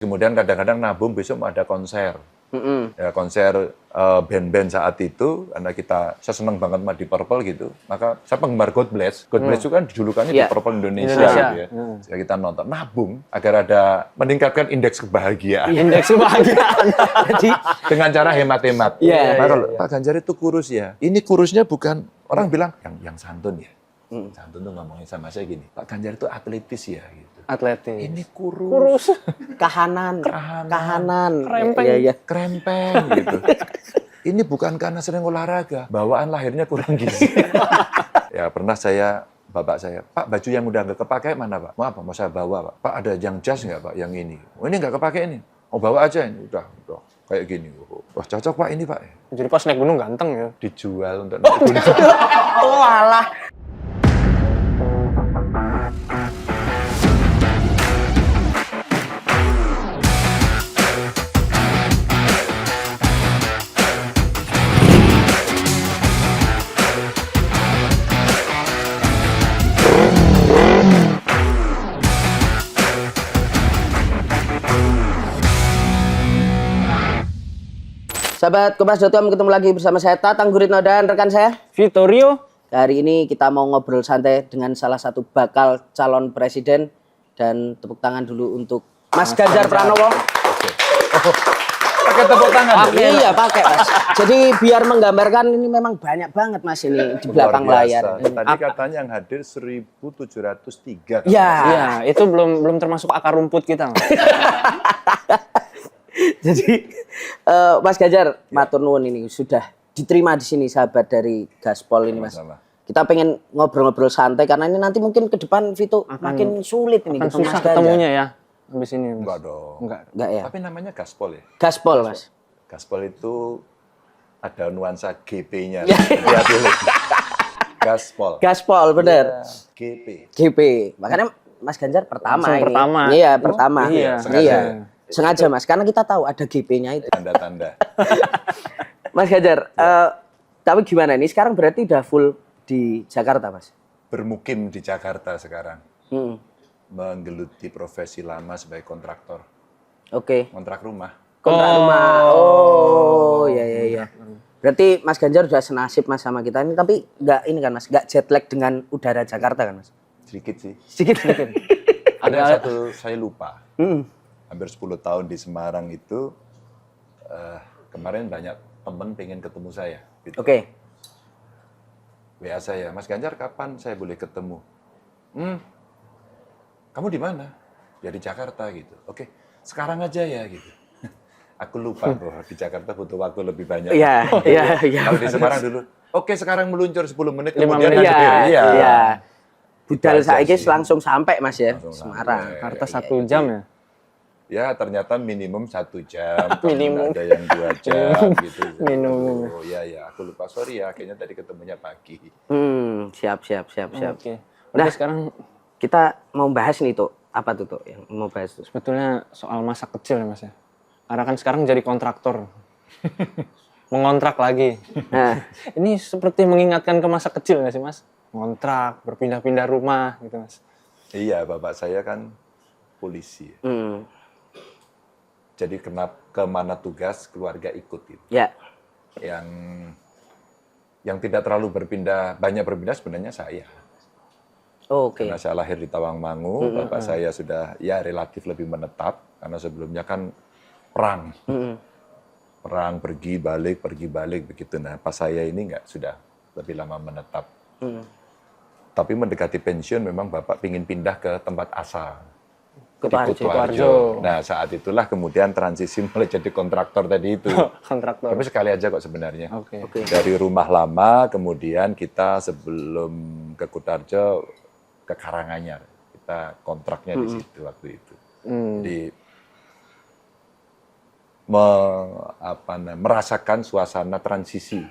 Kemudian kadang-kadang nabung besok mau ada konser. Ya, konser band-band saat itu, karena saya seneng banget sama Deep Purple gitu, maka saya penggemar God Bless. God Bless itu kan julukannya Deep Purple Indonesia gitu ya. Jadi kita nonton, nabung agar ada meningkatkan indeks kebahagiaan. Indeks kebahagiaan. Jadi dengan cara hemat-hemat. Kalau Pak Ganjar itu kurus ya, ini kurusnya bukan orang bilang yang santun ya. Santun tuh ngomongin sama saya gini, Pak Ganjar itu atletis ya gitu. Atletis. Ini kurus. Kahanan. Krempeng. Iya. Krempeng gitu. Ini bukan karena sering olahraga, bawaan lahirnya kurang gizi. Ya pernah bapak saya, Pak baju yang udah nggak kepakai mana Pak? Mau apa? Mau saya bawa Pak? Pak ada yang jas nggak Pak? Yang ini. Oh ini nggak kepakai ini. Oh bawa aja ini. Udah kayak gini. Wah cocok Pak ini Pak. Jadi pas naik gunung ganteng ya? Dijual untuk naik gunung. Oh alah. Sahabat Kompas.com, ketemu lagi bersama saya Tatang Guritno dan rekan saya Vittorio. Hari ini kita mau ngobrol santai dengan salah satu bakal calon presiden. Dan tepuk tangan dulu untuk Mas Ganjar Pranowo. Pakai tepuk tangan. Iya pakai Mas. Jadi biar menggambarkan ini memang banyak banget Mas ini di belakang layar. Tadi katanya yang hadir 1.703. Ya, itu belum termasuk akar rumput kita. Jadi Mas Ganjar, matur nuwun ini sudah diterima di sini sahabat dari Gaspol ini Mas. Kita pengen ngobrol-ngobrol santai karena ini nanti mungkin ke depan Vito makin sulit ini akan ketemu susah Mas Ganjar. ketemunya ya habis ini. Enggak dong. Enggak ya. Tapi namanya Gaspol ya. Gaspol Mas. Gaspol itu ada nuansa GP-nya. Hati-hati. Gaspol. Gaspol bener. GP. GP. Makanya Mas Ganjar pertama Langsung ini. pertama. Iya, pertama. Iya. Sengaja Mas, karena kita tahu ada GP-nya itu. Tanda-tanda. Mas Ganjar, tapi gimana nih? Sekarang berarti udah full di Jakarta, Mas? Bermukim di Jakarta sekarang. Menggeluti profesi lama sebagai kontraktor. Oke. Kontrak rumah. Kontrak rumah. Oh, iya. Berarti Mas Ganjar udah senasib Mas sama kita ini, tapi nggak ini kan Mas, nggak jet lag dengan udara Jakarta kan Mas? Sedikit sih. Sedikit. Ada satu saya lupa. Hampir 10 tahun di Semarang itu, kemarin banyak temen pengen ketemu saya. Gitu. Oke. WA saya, Mas Ganjar kapan saya boleh ketemu? Kamu di mana? Ya di Jakarta gitu. Oke, sekarang aja ya gitu. Aku lupa bahwa di Jakarta butuh waktu lebih banyak. Iya. Kalau di Semarang dulu, oke sekarang meluncur 10 menit, 5 kemudian menit. Iya. Budal Itu aja saiki sih. langsung sampai Mas ya, Langsung Semarang. sampai. Harta 1 jam ya. Ya ternyata minimum 1 jam, Minimum. ada yang 2 jam gitu. Minimum. Oh iya, aku lupa, sorry ya, kayaknya tadi ketemunya pagi. Siap. Oke. Nah, Sekarang kita mau bahas nih tuh, apa tuh yang mau bahas tuh? sebetulnya soal masa kecil ya Mas ya. Karena kan sekarang jadi kontraktor. Mengontrak lagi. Nah, Ini seperti mengingatkan ke masa kecil nggak sih Mas? Ngontrak, berpindah-pindah rumah gitu Mas. Iya, bapak saya kan polisi. Jadi kemana tugas, keluarga ikut gitu. ya. Yang tidak terlalu banyak berpindah sebenarnya saya. Oke. Karena saya lahir di Tawangmangu, bapak saya sudah ya relatif lebih menetap, karena sebelumnya kan perang. Perang, pergi balik begitu. Nah, pas saya ini sudah lebih lama menetap. Tapi mendekati pensiun memang bapak pingin pindah ke tempat asal. Ke Di Kutoarjo. Kutoarjo. Nah, saat itulah kemudian transisi mulai jadi kontraktor tadi itu. Kontraktor. Tapi sekali aja kok sebenarnya. Oke. Dari rumah lama, kemudian kita sebelum ke Kutoarjo, ke Karanganyar. Kita kontraknya di situ waktu itu. Jadi, merasakan suasana transisi.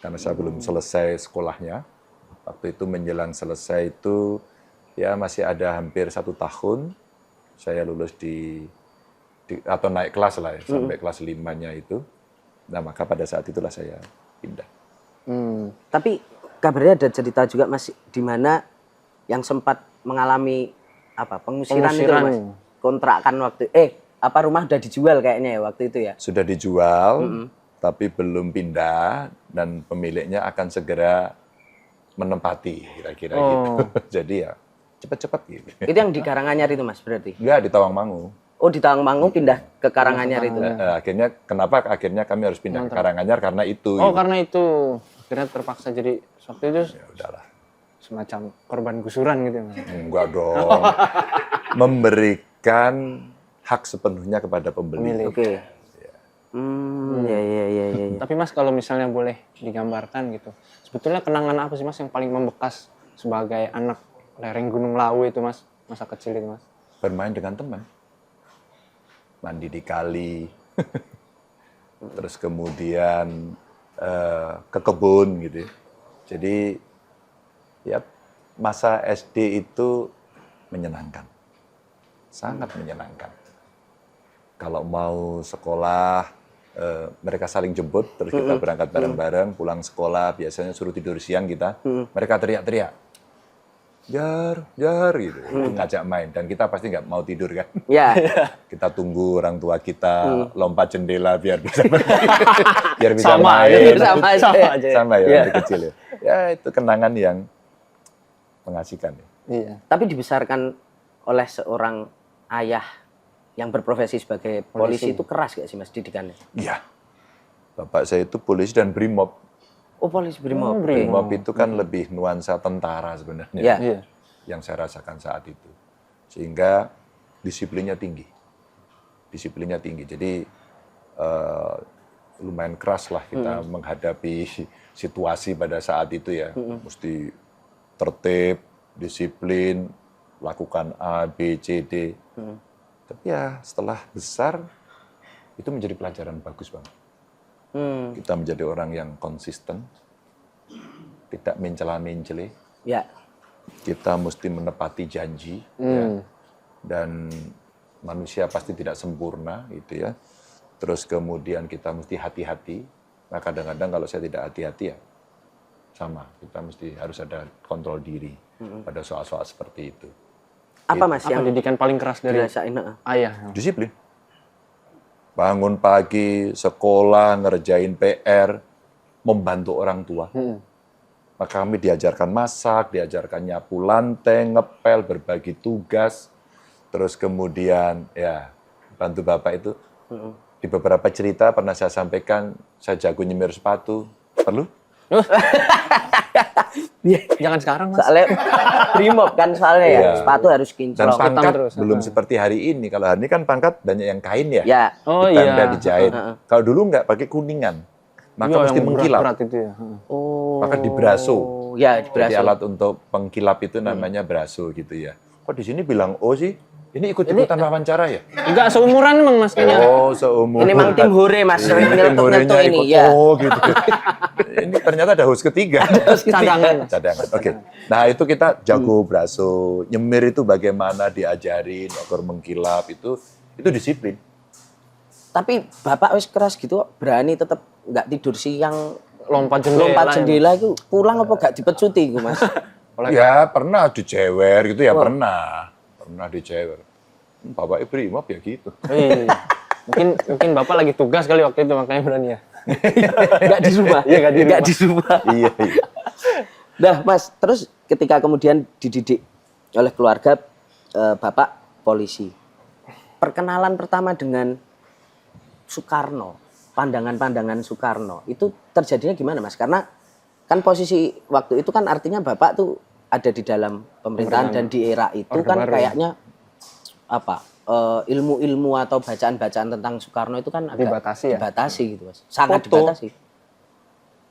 Karena saya belum selesai sekolahnya. Waktu itu menjelang selesai itu, ya masih ada hampir 1 tahun. Saya lulus atau naik kelas lah ya, sampai kelas 5-nya itu. Nah, maka pada saat itulah saya pindah. Tapi kabarnya ada cerita juga Mas di mana yang sempat mengalami pengusiran itu Mas. Kontrakan waktu apa rumah udah dijual kayaknya ya waktu itu ya? Sudah dijual, tapi belum pindah dan pemiliknya akan segera menempati kira-kira gitu. Jadi ya cepat-cepat gitu. Itu yang di Karanganyar itu Mas berarti? Enggak, di Tawangmangu. Oh di Tawangmangu pindah ke Karanganyar itu? Akhirnya kami harus pindah ke Karanganyar karena itu. Oh, gitu. karena itu. Akhirnya terpaksa jadi waktu itu Ya udahlah. semacam korban gusuran gitu ya, Mas. Enggak dong. Memberikan hak sepenuhnya kepada pembeli. Oke. Ya. Tapi Mas kalau misalnya boleh digambarkan gitu, sebetulnya kenangan apa sih Mas yang paling membekas sebagai anak lereng Gunung Lawu itu Mas, masa kecil itu Mas? Bermain dengan teman. Mandi di kali. Terus kemudian ke kebun gitu. Jadi ya masa SD itu menyenangkan. Sangat menyenangkan. Kalau mau sekolah, mereka saling jemput, terus kita berangkat bareng-bareng, pulang sekolah, biasanya suruh tidur siang kita, mereka teriak-teriak, jar, gitu, ngajak main, dan kita pasti nggak mau tidur kan. Ya. Kita tunggu orang tua kita lompat jendela biar bisa biar bisa Sama main. aja. Sama ya, waktu kecil ya. Ya itu kenangan yang mengasihkan. Ya. Iya. Tapi dibesarkan oleh seorang ayah yang berprofesi sebagai polisi itu keras gak sih Mas didikannya? Iya. Bapak saya itu polisi dan brimob. Oh polisi Brimob. Brimob itu kan lebih nuansa tentara sebenarnya. Ya. Iya. Yang saya rasakan saat itu. Sehingga disiplinnya tinggi. Jadi lumayan keras lah kita menghadapi situasi pada saat itu ya. Mesti tertib, disiplin, lakukan A, B, C, D. Tapi ya setelah besar, itu menjadi pelajaran bagus banget. Kita menjadi orang yang konsisten, tidak mencela-mencele. Ya. Kita mesti menepati janji, ya. Dan manusia pasti tidak sempurna, gitu ya. Terus kemudian kita mesti hati-hati. Nah kadang-kadang kalau saya tidak hati-hati ya, sama. Kita mesti harus ada kontrol diri pada soal-soal seperti itu. Apa Mas Apa yang didikan paling keras dari dirasain? ayah? Disiplin. Bangun pagi, sekolah, ngerjain PR, membantu orang tua. Maka kami diajarkan masak, diajarkan nyapu lantai, ngepel, berbagi tugas. Terus kemudian ya bantu bapak itu. Di beberapa cerita pernah saya sampaikan, saya jago nyemir sepatu. Perlu? Jangan sekarang Mas. Soalnya Brimob kan soalnya ya, Iya. sepatu harus Dan kinclong. pangkat terus. belum seperti hari ini. Kalau hari ini kan pangkat banyak yang kain ya. Ya. Oh Ditempel, iya. dijahit. Kalau dulu nggak, pakai kuningan. Maka Iya, mesti yang mengkilap. berat itu ya. Oh. Maka dibraso. Ya, Jadi dibraso. alat untuk pengkilap itu namanya braso gitu ya. Kok di sini bilang oh sih? Ini ikut-ikutan wawancara ya? Enggak seumuran emang Mas kayaknya. Oh, seumur. Ini memang tim hore Mas, Tim nyentuh horenya ini ikut, ya. oh gitu. Ini ternyata ada host ketiga. Cadangan. Cadangan. Oke. Nah, itu kita jago braso. Nyemir itu bagaimana diajarin, agar mengkilap itu disiplin. Tapi Bapak wis keras gitu berani tetap nggak tidur siang, Lompat jendela. lompat jendela itu pulang apa gak dipecuti iku Mas? Ya, pernah dicewer gitu ya, pernah. Pernah dicewer. Bapak Brimob ya gitu. Iya. Mungkin Bapak lagi tugas kali waktu itu makanya berani ya. Gak di rumah. Iya, nggak di rumah. Nggak di rumah. Iya. Nah, Mas, terus ketika kemudian dididik oleh keluarga Bapak polisi. Perkenalan pertama dengan Soekarno, pandangan-pandangan Soekarno, itu terjadinya gimana, Mas? Karena kan posisi waktu itu kan artinya Bapak tuh ada di dalam pemerintahan dan di era itu Orde kan Baru. kayaknya apa? Ilmu-ilmu atau bacaan-bacaan tentang Soekarno itu kan agak Dibatasi ya? dibatasi gitu, Mas. Sangat Foto. dibatasi.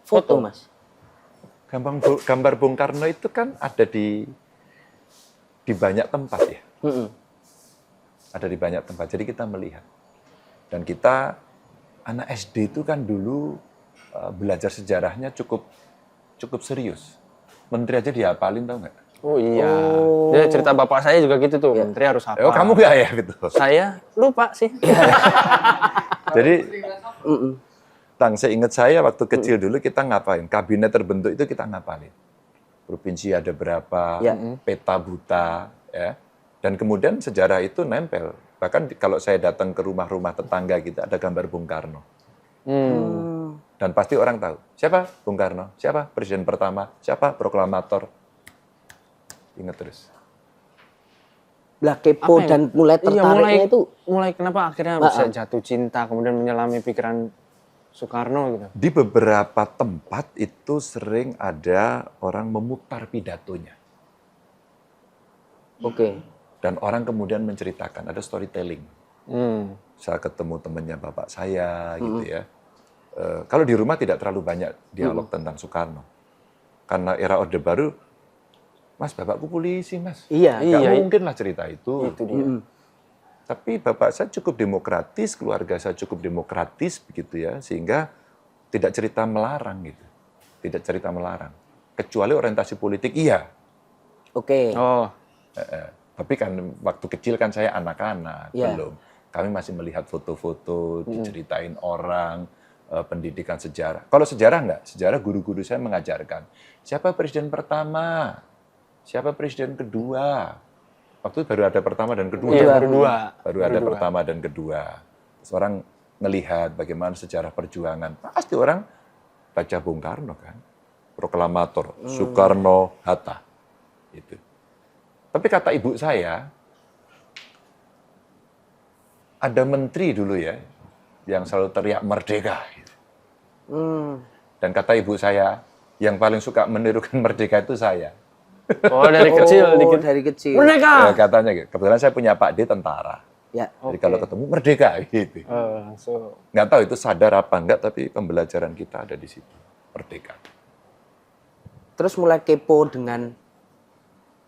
Foto, Mas. Gambar Bung Karno itu kan ada di banyak tempat ya. Ada di banyak tempat. Jadi kita melihat. Dan kita anak SD itu kan dulu belajar sejarahnya cukup serius. Menteri aja dihafalin, tau nggak? Oh iya. Dia cerita bapak saya juga gitu tuh. Menteri harus apa? Oh, kamu nggak ya gitu. Saya lupa sih. Jadi saya ingat saya waktu kecil dulu kita ngapain? Kabinet terbentuk itu kita ngapalin. Provinsi ada berapa, Ya. peta buta, ya. Dan kemudian sejarah itu nempel Bahkan kalau saya datang ke rumah-rumah tetangga kita ada gambar Bung Karno. Dan pasti orang tahu, siapa Bung Karno, siapa presiden pertama, siapa proklamator. Ingat terus. Lah kepo Apa ya? dan mulai Iya, tertariknya itu mulai kenapa akhirnya bisa jatuh cinta kemudian menyelami pikiran Soekarno gitu. Di beberapa tempat itu sering ada orang memutar pidatonya. oke. Dan orang kemudian menceritakan, ada storytelling. Saya ketemu temannya bapak saya gitu ya. Kalau di rumah tidak terlalu banyak dialog tentang Soekarno. Karena era Orde Baru, Mas, bapakku polisi, Mas. Iya. Nggak mungkin lah cerita itu. Itu dia. Tapi bapak saya cukup demokratis, keluarga saya cukup demokratis begitu ya, sehingga tidak cerita melarang gitu. Tidak cerita melarang. Kecuali orientasi politik iya. Oke. Oh, Tapi kan waktu kecil kan saya anak-anak, Iya. belum. Kami masih melihat foto-foto, diceritain orang, pendidikan sejarah. Kalau sejarah enggak, sejarah guru-guru saya mengajarkan. Siapa presiden pertama? Siapa presiden kedua? Waktu itu baru ada pertama dan kedua. iya, kan? baru dua. Baru ada pertama dan kedua. Terus orang ngelihat bagaimana sejarah perjuangan. Pasti orang baca Bung Karno kan. Proklamator, Soekarno, Hatta. Itu. Tapi kata ibu saya, ada menteri dulu ya, yang selalu teriak merdeka. Gitu. Dan kata ibu saya, yang paling suka menirukan merdeka itu saya. Oh, dari kecil dikit. Dari kecil. Merdeka. Katanya gitu. Kebetulan saya punya Pak D tentara. Ya. Jadi kalau ketemu merdeka gitu. Langsung. Nggak tahu itu sadar apa enggak, tapi pembelajaran kita ada di situ. Merdeka. Terus mulai kepo dengan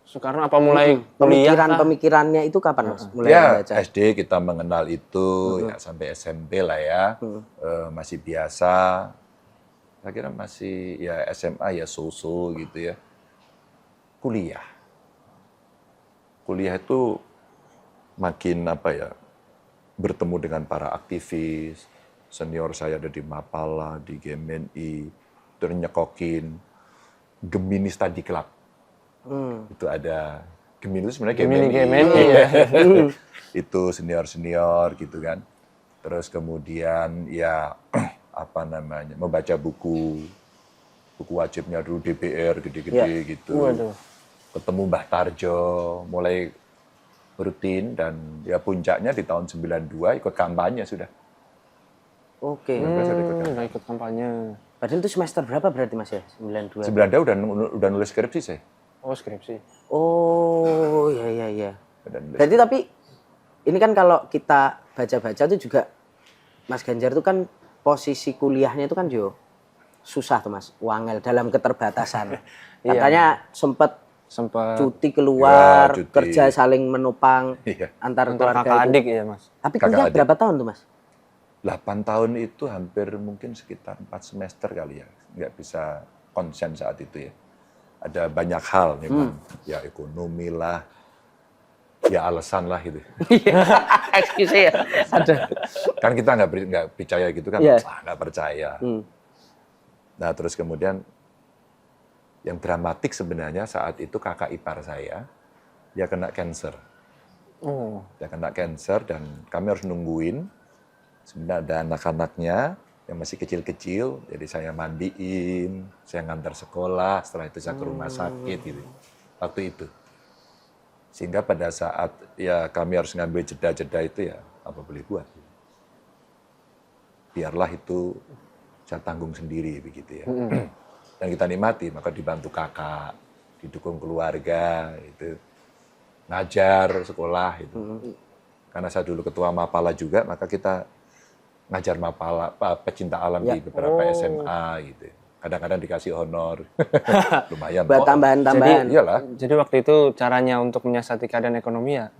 Soekarno apa mulai kuliah? pemikirannya itu kapan, Mas? Mulai Ya, membaca. SD kita mengenal itu, ya sampai SMP lah ya. Masih biasa. Saya kira masih ya SMA ya so-so gitu ya. Kuliah. Kuliah itu makin apa ya, bertemu dengan para aktivis, senior saya ada di Mapala, di GMNI, terus nyekokin Gemini Study Club. Itu ada, Gemini itu sebenarnya GMNI, ya. Itu senior-senior gitu kan. Terus kemudian ya apa namanya, membaca buku wajibnya dulu DPR gede-gede gitu. Waduh. Ketemu Mbah Tarjo, mulai rutin dan ya puncaknya di tahun 92 ikut kampanye sudah. Oke. Udah ikut kampanye. Padahal itu semester berapa berarti, Mas ya? 92. 92 udah nulis skripsi saya. Oh, skripsi. Oh, ya. Udah nulis. Berarti tapi ini kan kalau kita baca-baca itu juga Mas Ganjar itu kan posisi kuliahnya itu kan jo susah tuh Mas, wangel dalam keterbatasan. Katanya sempat cuti keluar, Ya, cuti. kerja saling menopang Iya. antar Antar keluarga kakak itu. adik ya, Mas. Tapi Kakak kuliah adik. berapa tahun tuh Mas? 8 tahun itu hampir mungkin sekitar 4 semester kali ya. Nggak bisa konsen saat itu ya. Ada banyak hal memang. Ya ekonomi lah, ya alasan lah gitu. Excuse ya. Ada. Kan kita nggak percaya gitu kan, Iya. nggak percaya. Nah terus kemudian yang dramatik sebenarnya saat itu kakak ipar saya, dia kena cancer. Oh. Dia kena cancer dan kami harus nungguin. Sebenarnya ada anak-anaknya yang masih kecil-kecil, jadi saya mandiin, saya ngantar sekolah, setelah itu saya ke rumah sakit gitu. Waktu itu. Sehingga pada saat ya kami harus ngambil jeda-jeda itu ya apa boleh buat. Biarlah itu saya tanggung sendiri begitu ya. Dan kita nikmati, maka dibantu kakak, didukung keluarga, itu ngajar sekolah itu. Karena saya dulu ketua Mapala juga, maka kita ngajar Mapala, pecinta alam di beberapa SMA gitu. Kadang-kadang dikasih honor, lumayan. Buat kok. tambahan-tambahan. Iyalah. Jadi waktu itu caranya untuk menyiasati keadaan ekonomi ya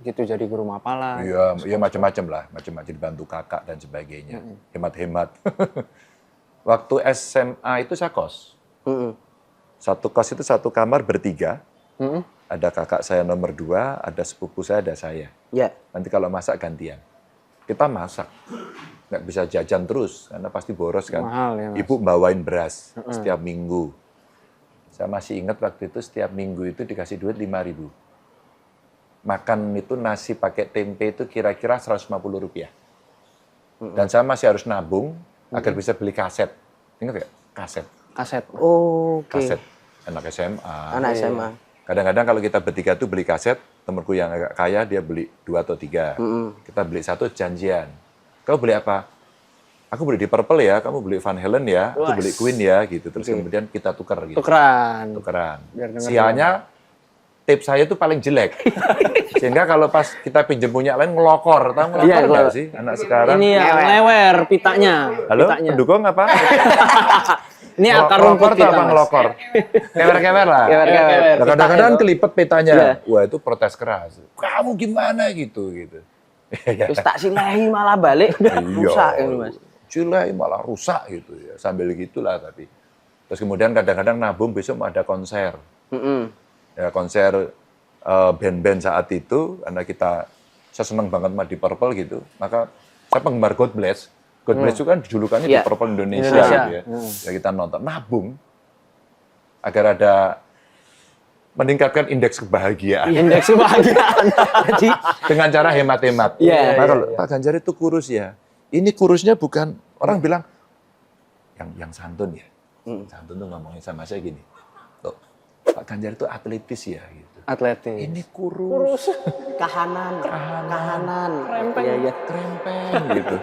gitu, jadi guru Mapala. Iya macam-macam lah, macam-macam dibantu kakak dan sebagainya, hemat-hemat. Waktu SMA itu saya kos. Satu kos itu satu kamar bertiga. Ada kakak saya nomor 2, ada sepupu saya, ada saya. Ya. Nanti kalau masak gantian. Kita masak, nggak bisa jajan terus karena pasti boros kan. Mahal ya, Mas. Ibu bawain beras setiap minggu. Saya masih ingat waktu itu setiap minggu itu dikasih duit 5.000. makan itu nasi pakai tempe itu kira-kira Rp150. Dan saya masih harus nabung agar bisa beli kaset. Ingat nggak? Kaset. Kaset. Oke. Kaset. Anak SMA. Anak SMA. Kadang-kadang kalau kita bertiga tuh beli kaset, temanku yang agak kaya dia beli 2 atau 3. Kita beli 1 janjian. Kau beli apa? Aku beli di Purple ya, kamu beli Van Halen ya, aku beli Queen ya, gitu. Terus kemudian kita tukar gitu. Tukeran. Biar sialnya tape saya itu paling jelek. Sehingga kalau pas kita pinjam punya lain ngelokor. Tahu ngelokor nggak sih anak sekarang? Ini ya, lewer pitanya. Halo, Pitanya. pendukung apa? Ini akar rumput kita kita, apa Mas. ngelokor? Kewer-kewer lah. Kewer-kewer. Nah, kadang-kadang kelipet petanya. Iya. Wah, itu protes keras. Kamu gimana gitu. Terus tak silahi malah balik rusak ini Mas. Cilai malah rusak gitu ya. Sambil gitulah tapi. Terus kemudian kadang-kadang nabung besok mau ada konser. Ya, konser band-band saat itu, karena saya senang banget sama di Purple gitu, maka saya penggemar God Bless. God Bless itu kan julukannya di Iya. Purple Indonesia. Indonesia. Gitu ya. Ya kita nonton, nabung agar ada meningkatkan indeks kebahagiaan Indeks kebahagiaan. Jadi dengan cara hemat-hemat. Iya, Nah, kalau Pak Ganjar itu kurus ya, ini kurusnya bukan orang bilang yang santun ya, santun tuh ngomongin sama saya gini, "Loh, Pak Ganjar itu atletis ya gitu. Atletis. Ini kurus. kahanan. Krempeng. Iya. Trempeng gitu.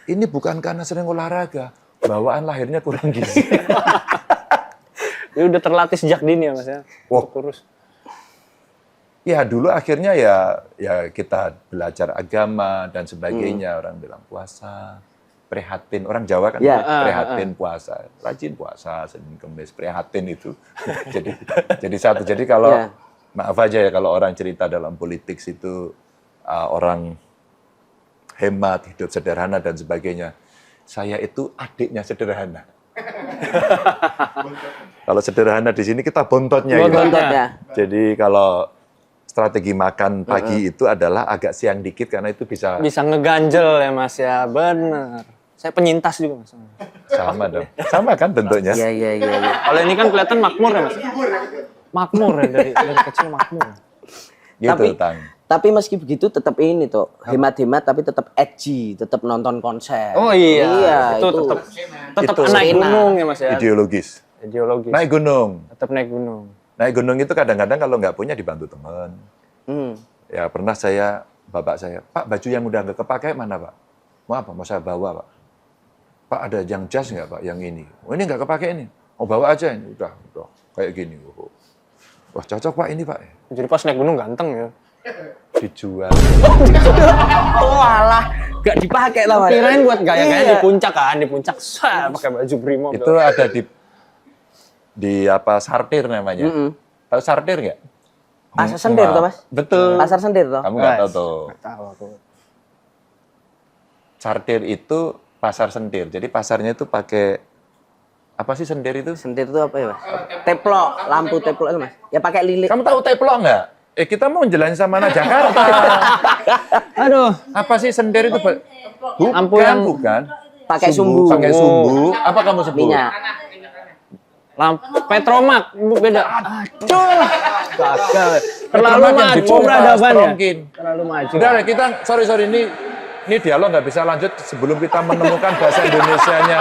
Ini bukan karena sering olahraga, bawaan lahirnya kurang gizi. Dia udah terlatih sejak dini ya Mas ya. Wah. Kurus. Ya dulu akhirnya ya kita belajar agama dan sebagainya. Orang bilang puasa, prihatin. Orang Jawa kan Ya. prihatin puasa, rajin puasa, Senin Kemis, prihatin itu. jadi satu. Jadi kalau Ya. maaf aja ya kalau orang cerita dalam politik itu orang hemat, hidup sederhana dan sebagainya. Saya itu adiknya sederhana. Kalau sederhana di sini kita bontotnya. gitu. Bontotnya. Jadi kalau strategi makan pagi itu adalah agak siang dikit karena itu bisa Bisa ngeganjel ya Mas ya. Bener. Saya penyintas juga Mas. sama dong. Sama kan bentuknya? Iya. Kalau ini kan kelihatan makmur ya Mas. Makmur ya dari kecil makmur. Gitu, Tang. Tapi meski begitu tetap ini tuh hemat-hemat tapi tetap edgy, tetap nonton konser. Oh iya. itu tetap Itu naik enak. gunung ya Mas ya. Ideologis. Ideologis. Naik gunung. Tetap naik gunung. Naik gunung itu kadang-kadang kalau nggak punya dibantu teman. Ya pernah bapak saya, Pak baju yang udah nggak kepakai mana Pak? Mau apa? Mau saya bawa Pak? Pak ada yang jas nggak Pak? Yang ini. Oh ini nggak kepakai ini. Oh bawa aja ini. Udah kayak gini. Wah cocok Pak ini Pak. Jadi pas naik gunung ganteng ya. Dijual. Oh alah, gak dipakai lah Mas. Kirain buat gaya-gaya Iya. di puncak kan, di puncak pakai baju brimob. Itu ada di apa Sartir namanya. Tahu Sartir nggak? Pasar Sendir tuh Mas. Betul. Pasar Sendir tuh. Kamu nggak tahu tuh. Tahu aku. Sartir itu pasar sendir. Jadi pasarnya itu pakai apa sih sendir itu? Sendir itu apa ya Mas? Teplok, lampu teplok itu Mas. Ya pakai lilin. Kamu tahu teplok nggak? Kita mau jalan sama anak Jakarta. Aduh, Apa sih sendir itu? Bukan, Lampu yang- bukan. Pakai sumbu. Pakai sumbu. Apa kamu sebut? Minyak. lampu Petromak beda. Aduh, gagal. Terlalu Petromak yang maju dibongkar, peradaban ya. strongkin. Terlalu maju. Udah deh, kita sorry ini dialog nggak bisa lanjut sebelum kita menemukan bahasa Indonesianya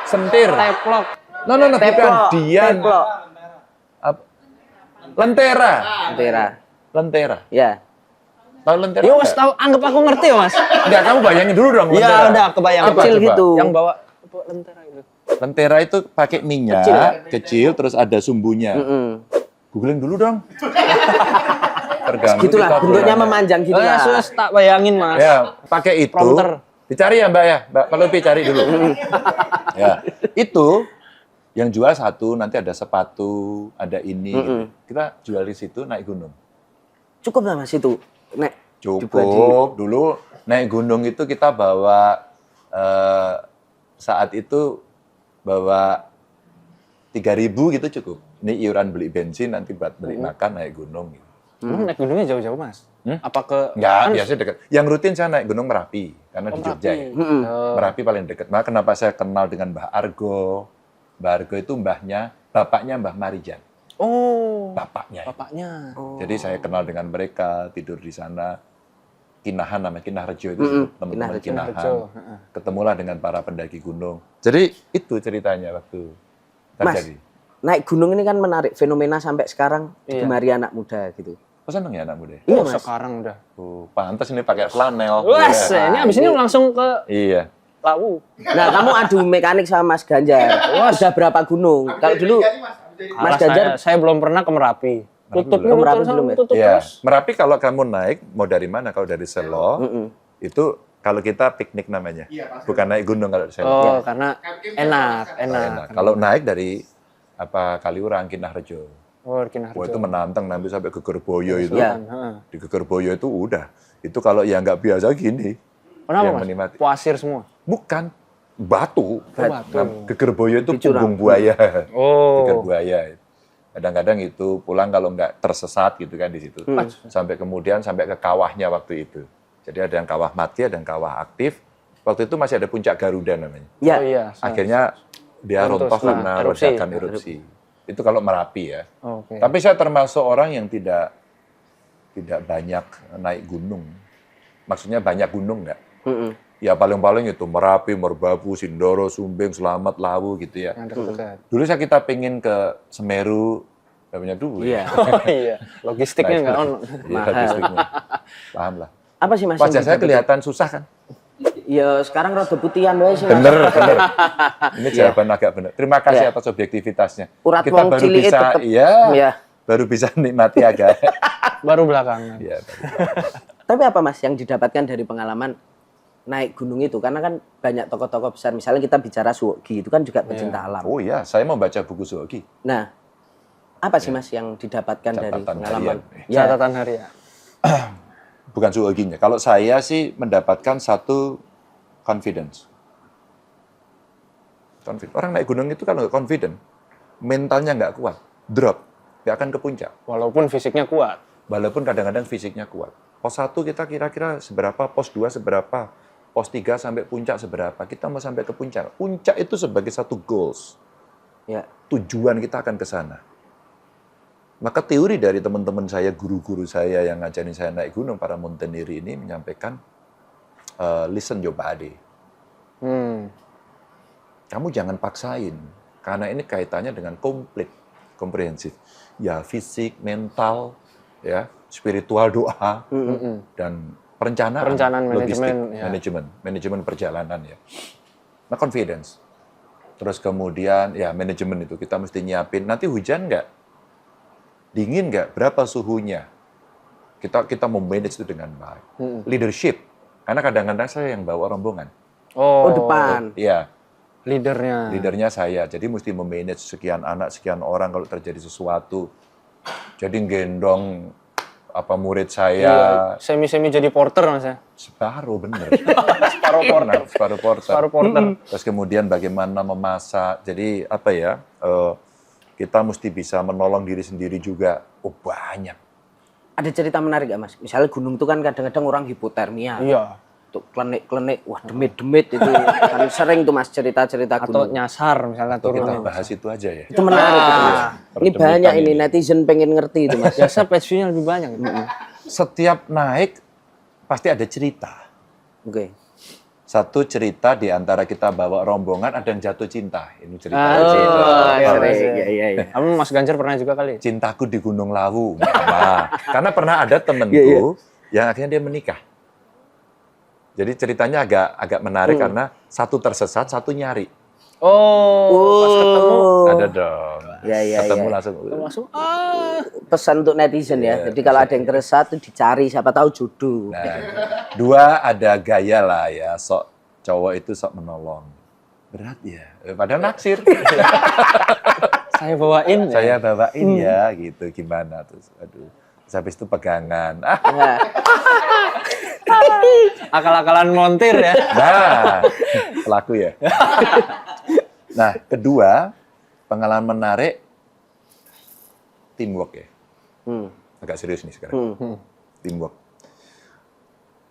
sentir. Teplok. No, bukan Teplok. Dian. Teplok. Lentera. Lentera. Ya. Tahu lentera? Ya nggak? Mas tahu, anggap aku ngerti ya Mas. Enggak, kamu bayangin dulu dong Iya lentera. udah kebayang. Apa Kecil coba? gitu. Yang bawa lentera itu. Lentera itu pakai minyak kecil, terus ada sumbunya. Googling dulu dong. Terganggu Gitulah, kita bentuknya programnya. memanjang gitu Oh ya, lah. sus tak bayangin Mas. Ya, pakai itu. Prompter. Dicari ya Mbak ya, Mbak. Kalau cari dulu. Ya, itu yang jual satu, nanti ada sepatu, ada ini. Gitu. Kita jual di situ naik gunung. Cukup lah Mas itu. Nek Cukup. Dulu naik gunung itu kita bawa saat itu bawa 3.000 gitu cukup. Ini iuran beli bensin, nanti buat beli makan naik gunung. Gitu. Naik gunungnya jauh-jauh Mas. Apa ke Enggak, kan biasanya dekat. Yang rutin saya naik gunung Merapi, karena di Jogja ya. Merapi paling dekat. Maka kenapa saya kenal dengan Mbah Argo? Mbah Argo itu bapaknya Mbah Marijan. Oh, bapaknya. bapaknya. Jadi saya kenal dengan mereka, tidur di sana. Kinahan namanya, Kinarjo itu disebut teman-teman Kinahan. Kinarjo, heeh. Ketemulah dengan para pendaki gunung. Jadi itu ceritanya waktu Mas, terjadi. naik gunung ini kan menarik fenomena sampai sekarang Iya. digemari anak muda gitu. Oh, seneng ya anak muda? Iya, Oh, Mas. sekarang udah. Oh, pantas ini pakai flanel. Wes, ini abis ini langsung ke Iya. Lawu. Nah, kamu adu mekanik sama Mas Ganjar. Udah berapa gunung? Kalau dulu Mas Kalah Ganjar saya belum pernah ke Merapi. Tutup belum. Merapi belum ya? tutup Iya. terus. Merapi kalau kamu naik, mau dari mana? Kalau dari Selo, itu kalau kita piknik namanya. Bukan naik gunung kalau di Selo. Oh, karena enak. Nah, kalau naik dari Kaliurang, Kinarjo. Oh, Kinarjo. Wah, itu menantang nanti sampai ke Gerboyo itu. Iya. Heeh. Di Gegerboyo itu udah. Itu kalau yang nggak biasa gini. Kenapa, yang Mas? menikmati. Pasir semua. Bukan. Batu. Batu. Nah, Gegerboyo itu Dicurang. punggung buaya. Oh. Geger buaya. Kadang-kadang itu pulang kalau nggak tersesat gitu kan di situ. Sampai kemudian sampai ke kawahnya waktu itu. Jadi ada yang kawah mati, ada yang kawah aktif. Waktu itu masih ada puncak Garuda namanya. ya, Oh iya. Akhirnya dia Runtuh rontoh setelah karena erupsi. ledakan erupsi. Itu kalau Merapi ya. Oke. Tapi saya termasuk orang yang tidak banyak naik gunung. Maksudnya banyak gunung nggak? Ya paling-paling itu Merapi, Merbabu, Sindoro, Sumbing, Slamet, Lawu gitu ya. Yang dekat. Dulu kita pengen ke Semeru, nggak punya duit. Iya. Oh iya. Logistiknya nggak ono. Iya, logistiknya. Paham lah. Apa sih Mas? Wajah yang saya didapat? kelihatan susah kan? Ya sekarang rada putihan wae sih. Mas. Bener. Ini jawaban agak bener. Terima kasih atas objektivitasnya. Urat Kita wong baru cilik bisa, tetep. iya, Iya. baru bisa nikmati agak. Baru belakangan. Iya, Tapi apa Mas yang didapatkan dari pengalaman naik gunung itu? Karena kan banyak tokoh-tokoh besar. Misalnya kita bicara Suwogi itu kan juga pecinta alam. Oh iya, saya mau baca buku Suwogi. Nah, apa sih Mas yang didapatkan dari Catatan pengalaman? harian. Ya, Catatan harian. Bukan Suwoginya. Kalau saya sih mendapatkan satu confidence. Orang naik gunung itu kalau nggak confident, mentalnya nggak kuat, drop, nggak akan ke puncak. Walaupun fisiknya kuat. Walaupun kadang-kadang fisiknya kuat. Pos 1 kita kira-kira seberapa, pos 2 seberapa, pos 3 sampai puncak seberapa. Kita mau sampai ke puncak. Puncak itu sebagai satu goals. ya. Tujuan kita akan ke sana. Maka teori dari teman-teman saya, guru-guru saya yang ngajarin saya naik gunung, para mountaineer ini menyampaikan, listen your body. Kamu jangan paksain, karena ini kaitannya dengan komplit, komprehensif. Ya fisik, mental, ya spiritual, doa, dan perencanaan, Perencanaan, logistik, manajemen, ya. manajemen perjalanan ya. Nah, confidence. Terus kemudian ya manajemen itu kita mesti nyiapin. Nanti hujan nggak? Dingin nggak? Berapa suhunya? Kita memanage itu dengan baik. Leadership. Karena kadang-kadang saya yang bawa rombongan. Oh, depan. Iya, Leadernya. leadernya saya. Jadi mesti memanage sekian anak, sekian orang kalau terjadi sesuatu. Jadi gendong murid saya Semi-semi jadi porter Mas ya. separuh bener. Separuh porter. Separuh porter. Separuh porter. Terus kemudian bagaimana memasak. Jadi kita mesti bisa menolong diri sendiri juga. Oh banyak. Ada cerita menarik gak Mas? Misalnya gunung itu kan kadang-kadang orang hipotermia. Iya. Untuk klenik-klenik, wah demit-demit itu. Kan sering tuh Mas cerita-cerita Atau gunung. nyasar misalnya Kita turunin. bahas itu aja ya. Itu menarik itu, Mas. Ini Perdebatan banyak ini ini. netizen pengen ngerti itu Mas. Biasa page view-nya lebih banyak. Setiap naik pasti ada cerita. Oke. Satu cerita di antara kita bawa rombongan ada yang jatuh cinta. Ini cerita. iya, sering. iya. Iya. Kamu Mas Ganjar pernah juga kali? Cintaku di Gunung Lawu. Nah, karena pernah ada temenku yang akhirnya dia menikah. Jadi ceritanya agak menarik karena satu tersesat, satu nyari. Oh, pas ketemu. Ada dong. Iya. Ketemu langsung. Langsung, Pesan untuk netizen ya. Jadi kalau ada yang tersesat itu dicari, siapa tahu jodoh. Nah, dua ada gaya lah ya, sok cowok itu sok menolong. Berat ya, padahal naksir. saya bawain. Saya bawain ya, gitu gimana terus. Aduh, terus habis itu pegangan. Akal-akalan montir ya. Nah, pelaku ya. Nah, kedua, pengalaman menarik, teamwork ya. Agak serius nih sekarang. Teamwork.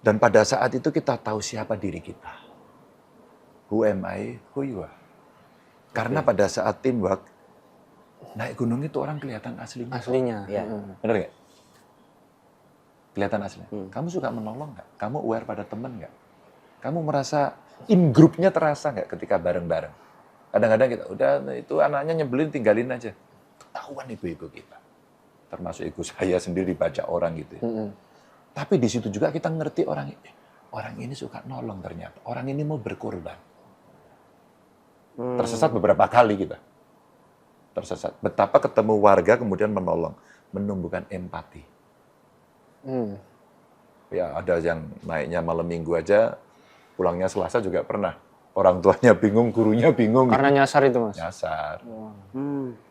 Dan pada saat itu kita tahu siapa diri kita. Who am I, who you are. Karena pada saat teamwork, naik gunung itu orang kelihatan aslinya. Aslinya. Iya. Bener nggak? Kelihatan aslinya. Kamu suka menolong nggak? Kamu aware pada teman nggak? Kamu merasa in grupnya terasa nggak ketika bareng-bareng? Kadang-kadang kita udah itu anaknya nyebelin tinggalin aja. Ketahuan ibu-ibu kita. Termasuk ibu saya sendiri baca orang gitu. Tapi di situ juga kita ngerti orang ini suka nolong ternyata. Orang ini mau berkorban. Tersesat beberapa kali kita. Tersesat. Betapa ketemu warga kemudian menolong. Menumbuhkan empati. Ya ada yang naiknya malam minggu aja, pulangnya Selasa juga pernah. Orang tuanya bingung, gurunya bingung. Karena nyasar itu, Mas. Nyasar.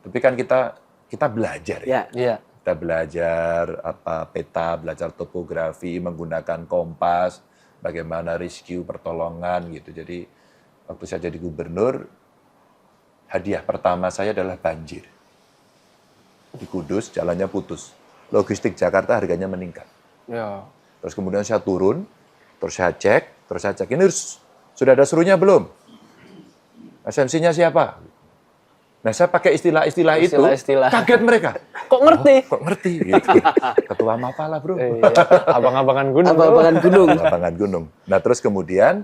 Tapi kan kita belajar ya. Iya. Kita belajar peta, belajar topografi, menggunakan kompas, bagaimana rescue, pertolongan gitu. Jadi waktu saya jadi gubernur, hadiah pertama saya adalah banjir. Di Kudus jalannya putus. Logistik Jakarta harganya meningkat. Ya. Terus kemudian saya turun, terus saya cek, ini sudah ada serunya belum? SMC-nya siapa? Nah, saya pakai istilah-istilah itu, kaget mereka. Kok ngerti? Kok ngerti? Gitu. Ketua Mapala, bro. Iya. Abang-abangan gunung. Abang-abangan gunung. Abang-abangan gunung. Nah, terus kemudian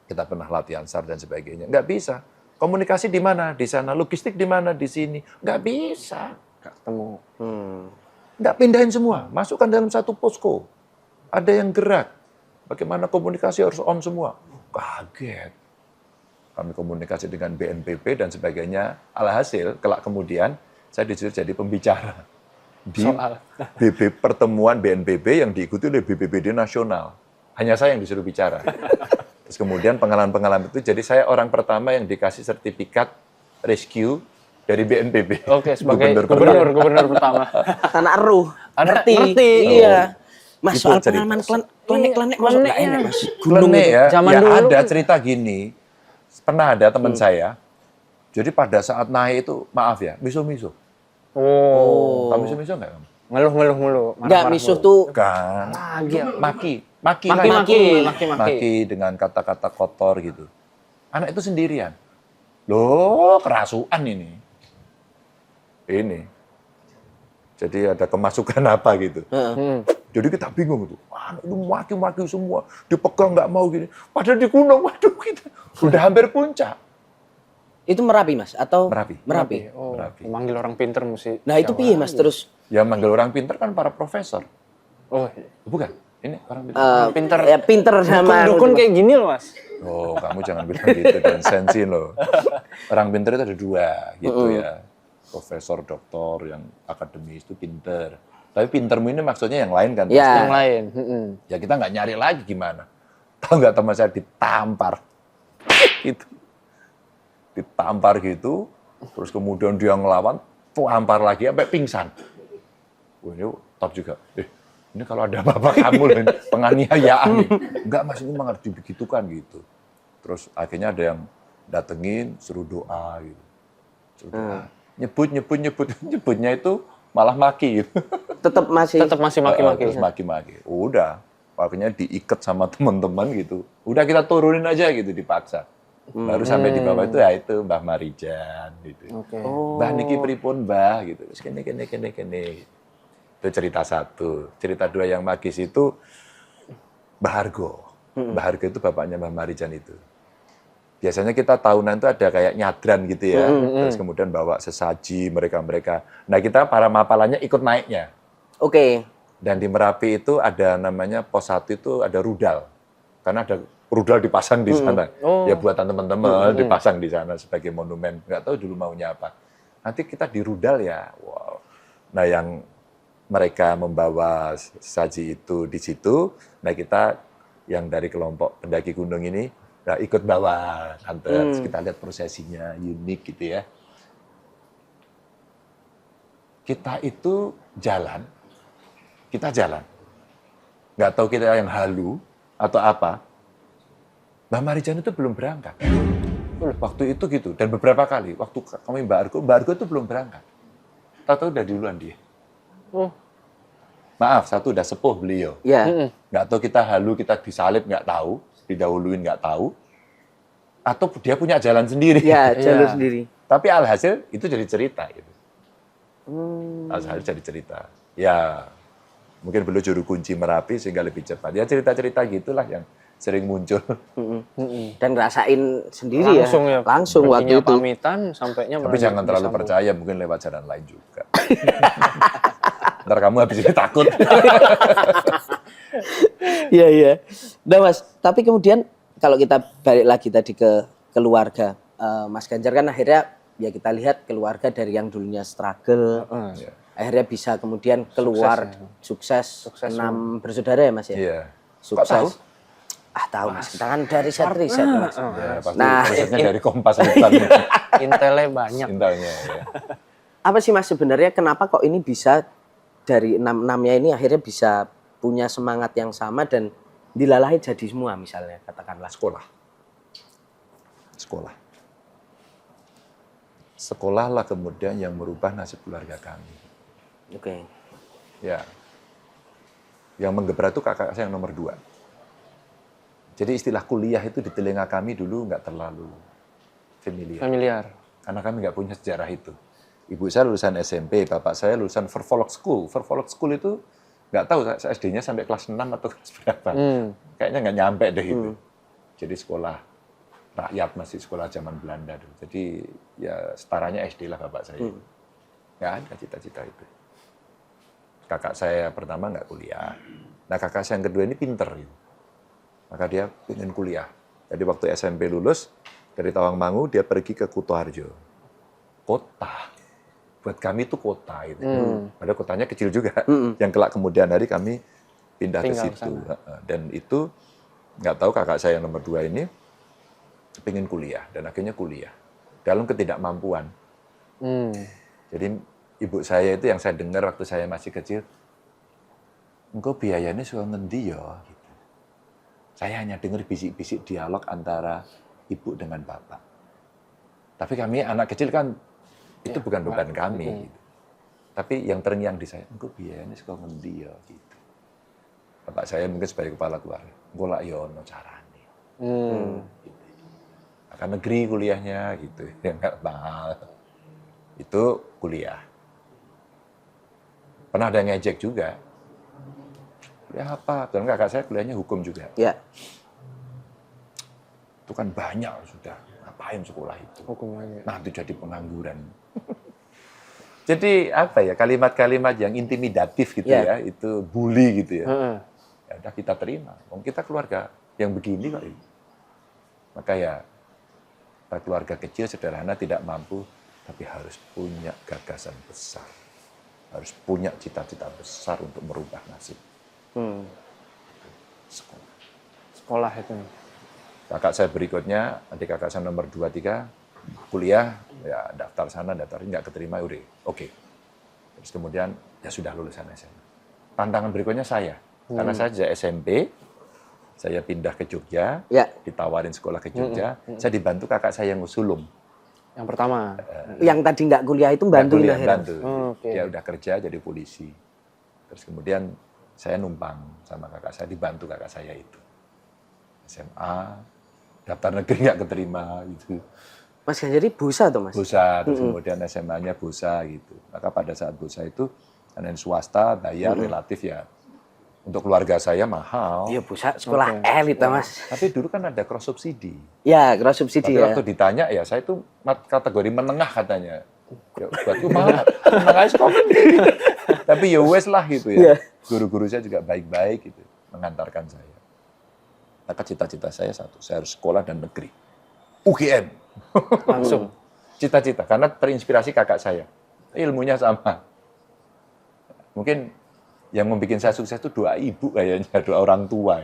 kita pernah latihan SAR dan sebagainya. Nggak bisa. Komunikasi di mana? Di sana. Logistik di mana? Di sini. Nggak bisa. Nggak ketemu. Nggak pindahin semua. Masukkan dalam satu posko. Ada yang gerak. Bagaimana komunikasi harus on semua. Kaget. Kami komunikasi dengan BNPB dan sebagainya. Alhasil, kelak kemudian saya disuruh jadi pembicara di pertemuan BNPB yang diikuti oleh BPBD nasional. Hanya saya yang disuruh bicara. Terus kemudian pengalaman-pengalaman itu, jadi saya orang pertama yang dikasih sertifikat rescue dari BNPB. Oke, sebagai gubernur pertama. Anak ruh. Ngerti. Iya. Mas, Itu soal cerita. pengalaman klenek-klenek masuk nggak enak, Mas? Gunung ya, zaman ya dulu ada kan. cerita gini. Pernah ada teman saya, jadi pada saat naik itu, maaf ya, miso-miso. Oh. Tahu miso-miso nggak kamu? Ngeluh. Enggak, misuh tuh Kan, Lagi. maki dengan kata-kata kotor gitu. Anak itu sendirian. Loh, kerasukan ini. Jadi ada kemasukan apa gitu. Jadi kita bingung tuh. Anak itu maki-maki semua. Dipegang nggak mau gini. Padahal di gunung, waduh kita udah hampir puncak. itu Merapi, Mas, atau Merapi. Oh, Merapi. manggil orang pinter mesti. Nah, itu piye, Mas, terus Yang manggil orang pinter kan para profesor. Oh, Bukan? Ini orang pinter. pinter. ya pinter sama Dukun kayak gini loh, Mas. Oh, kamu jangan bilang gitu dan sensi loh. Orang pinter itu ada dua gitu ya. Profesor, doktor, yang akademis itu pinter. Tapi pintermu ini maksudnya yang lain kan? Ya. Yang lain. Ya kita nggak nyari lagi gimana. Tahu nggak teman saya ditampar. Gitu. Ditampar gitu, terus kemudian dia ngelawan, tampar lagi sampai pingsan. Wah, ini top juga. Ini kalau ada apa-apa kamu loh, ini penganiayaan nih. Enggak, Mas, ini mengerti begitu kan gitu. Terus akhirnya ada yang datengin, suruh doa gitu. Suruh doa. Nyebutnya itu malah maki gitu. tetap masih maki-maki. Terus maki-maki. Udah, akhirnya diikat sama teman-teman gitu. Udah kita turunin aja gitu, dipaksa. Baru sampai di bawah itu ya itu Mbah Marijan gitu. Oke. Mbah niki pripun Mbah gitu. Terus kene. Itu cerita satu. Cerita dua yang magis itu Mbah Hargo. Mbah Hargo itu bapaknya Mbah Marijan itu. Biasanya kita tahunan itu ada kayak nyadran gitu ya. Terus kemudian bawa sesaji mereka-mereka. Nah, kita para mapalannya ikut naiknya. Oke. Dan di Merapi itu ada namanya pos 1 itu ada rudal. Karena ada rudal dipasang di sana. Ya buatan teman-teman dipasang di sana sebagai monumen. Nggak tahu dulu maunya apa. Nanti kita di rudal ya. Wow. Nah, yang mereka membawa saji itu di situ. Nah, kita yang dari kelompok pendaki gunung ini nah, ikut bawa santet. Kita lihat prosesinya unik gitu ya. Kita itu jalan. Nggak tahu kita yang halu atau apa. Mbah Marijan itu belum berangkat. Waktu itu gitu. Dan beberapa kali. Waktu kami Mbak Argo itu belum berangkat. Tahu-tahu udah duluan dia. Maaf, satu udah sepuh beliau. Ya. Nggak tahu kita halu, kita disalib, nggak tahu. Didahuluin, nggak tahu. Atau dia punya jalan sendiri. Ya, jalur sendiri. Tapi alhasil itu jadi cerita. Gitu. Harus jadi cerita. Ya, mungkin beliau juru kunci Merapi sehingga lebih cepat. Ya cerita-cerita gitulah yang sering muncul. Dan ngerasain sendiri Langsung ya. Langsung waktu Perginya itu. pamitan, sampainya Tapi malah jangan terlalu disambung. percaya, mungkin lewat jalan lain juga. Ntar kamu habis ini takut. Iya, iya. Nah Mas, tapi kemudian kalau kita balik lagi tadi ke keluarga, Mas Ganjar kan akhirnya ya kita lihat keluarga dari yang dulunya struggle, akhirnya bisa kemudian keluar sukses, 6 bersaudara ya Mas ya? Iya. Sukses. Kok tahu? Tahu Mas, kita kan dari riset Mas. Ya, pasti Nah, risetnya dari Kompas Litan. Intelnya banyak. Intelnya, ya. Apa sih Mas sebenarnya kenapa kok ini bisa dari 6-6-nya ini akhirnya bisa punya semangat yang sama dan dilalahi jadi semua misalnya katakanlah. Sekolah. Sekolah. Sekolahlah kemudian yang merubah nasib keluarga kami. Oke. Ya. Yang menggebrak itu kakak saya yang nomor 2. Jadi istilah kuliah itu di telinga kami dulu nggak terlalu familiar. Karena kami nggak punya sejarah itu. Ibu saya lulusan SMP, bapak saya lulusan Vervolg School. Vervolg School itu nggak tahu saya SD-nya sampai kelas 6 atau kelas berapa. Kayaknya nggak nyampe deh itu. Jadi sekolah rakyat, masih sekolah zaman Belanda dulu. Jadi ya setaranya SD lah bapak saya. Nggak ada cita-cita itu. Kakak saya pertama nggak kuliah. Nah kakak saya yang kedua ini pinter gitu. Maka dia ingin kuliah. Jadi waktu SMP lulus, dari Tawangmangu dia pergi ke Kutoarjo. Kota. Buat kami itu kota. Gitu. Padahal kotanya kecil juga. Yang kelak kemudian hari kami pindah ke situ. Dan itu, nggak tahu kakak saya yang nomor 2 ini, pengen kuliah. Dan akhirnya kuliah. Dalam ketidakmampuan. Jadi ibu saya itu yang saya dengar waktu saya masih kecil, engkau biayanya suka ngendi ya? Gitu. Saya hanya dengar bisik-bisik dialog antara ibu dengan bapak. Tapi kami anak kecil kan, itu bukan beban kami. Gitu. Tapi yang terngiang di saya, engkau biayanya suka ngendi ya? Gitu. Bapak saya mungkin sebagai kepala keluarga, engkau lah yono carane. Gitu. Akan negeri kuliahnya gitu, ya nggak mahal. Itu kuliah. Pernah ada yang ngejek juga. Kuliah apa? Dan kakak saya kuliahnya hukum juga. Ya. Itu kan banyak sudah. Ngapain sekolah itu? Hukum lagi. Nanti jadi pengangguran. Jadi apa ya, kalimat-kalimat yang intimidatif gitu ya, itu bully gitu ya. Ya udah kita terima. Kita keluarga yang begini kok. Maka ya, kita keluarga kecil, sederhana, tidak mampu, tapi harus punya gagasan besar. Harus punya cita-cita besar untuk merubah nasib. Sekolah itu. Kakak saya berikutnya, adik kakak saya nomor 2, 3, kuliah, ya daftar sana, daftar ini, nggak keterima, udah, oke. Terus kemudian, ya sudah lulusan SMA. Tantangan berikutnya saya, karena saya sejak SMP, saya pindah ke Jogja, ditawarin sekolah ke Jogja, saya dibantu kakak saya yang Sulung. Yang pertama. Yang tadi nggak kuliah itu bantuin akhirnya. Bantu. Dia udah kerja jadi polisi. Terus kemudian saya numpang sama kakak saya, dibantu kakak saya itu. SMA, daftar negeri nggak keterima gitu. Mas Ganjar ini busa tuh Mas? Busa, terus kemudian SMA-nya busa gitu. Maka pada saat busa itu, karena swasta, bayar relatif ya. Untuk keluarga saya mahal. Iya busa, sekolah elit Mas. Tapi dulu kan ada cross subsidi. Ya, cross subsidi Tapi ya. waktu ditanya, ya saya itu kategori menengah katanya. Ya, buatku mahal, menengah sekolah. Tapi ya wes lah gitu ya. Guru-guru saya juga baik-baik gitu, mengantarkan saya. Maka cita-cita saya satu, saya harus sekolah dan negeri. UGM. Langsung. Cita-cita, karena terinspirasi kakak saya. Ilmunya sama. Mungkin yang membuat saya sukses itu doa ibu kayaknya, doa orang tua.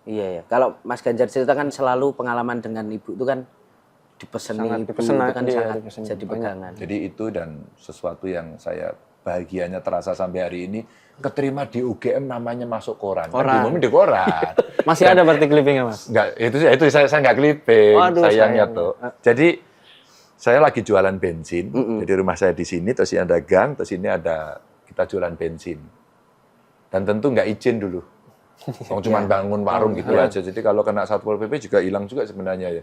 Iya, ya. Kalau Mas Ganjar cerita kan selalu pengalaman dengan ibu itu kan dipeseni ibu itu kan sangat jadi pegangan. Jadi itu dan sesuatu yang saya bahagianya terasa sampai hari ini, keterima di UGM namanya masuk koran. Kan di koran. Masih ada berarti clippingnya Mas? Enggak, itu saya nggak clipping, sayangnya tuh. Jadi saya lagi jualan bensin, jadi rumah saya di sini, terus ini ada gang, terus ini ada kita jualan bensin. Dan tentu nggak izin dulu. Cuma bangun warung gitu aja. Jadi kalau kena Satpol PP juga hilang juga sebenarnya ya.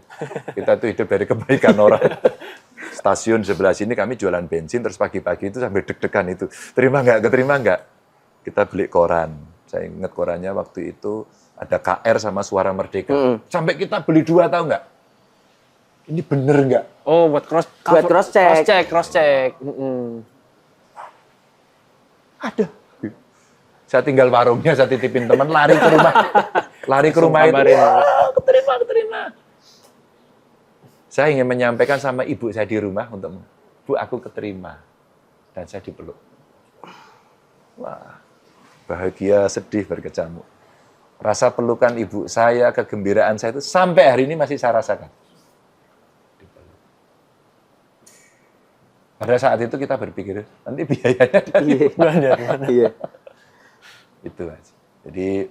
Kita tuh hidup dari kebaikan orang. stasiun sebelah sini kami jualan bensin, terus pagi-pagi itu sampai deg-degan itu. Terima nggak, keterima nggak? Kita beli koran. Saya ingat korannya waktu itu ada KR sama Suara Merdeka. Sampai kita beli 2, tahu nggak? Ini bener nggak? Oh, buat cross check. Cross check. Ada. Saya tinggal warungnya, saya titipin teman, lari ke rumah. Lari ke rumah itu. Wah, keterima. Saya ingin menyampaikan sama ibu saya di rumah untuk, Bu, aku keterima. Dan saya dipeluk. Wah, bahagia, sedih, berkecamuk. Rasa pelukan ibu saya, kegembiraan saya itu sampai hari ini masih saya rasakan. Pada saat itu kita berpikir, nanti biayanya dari mana? Iya. Itu aja. Jadi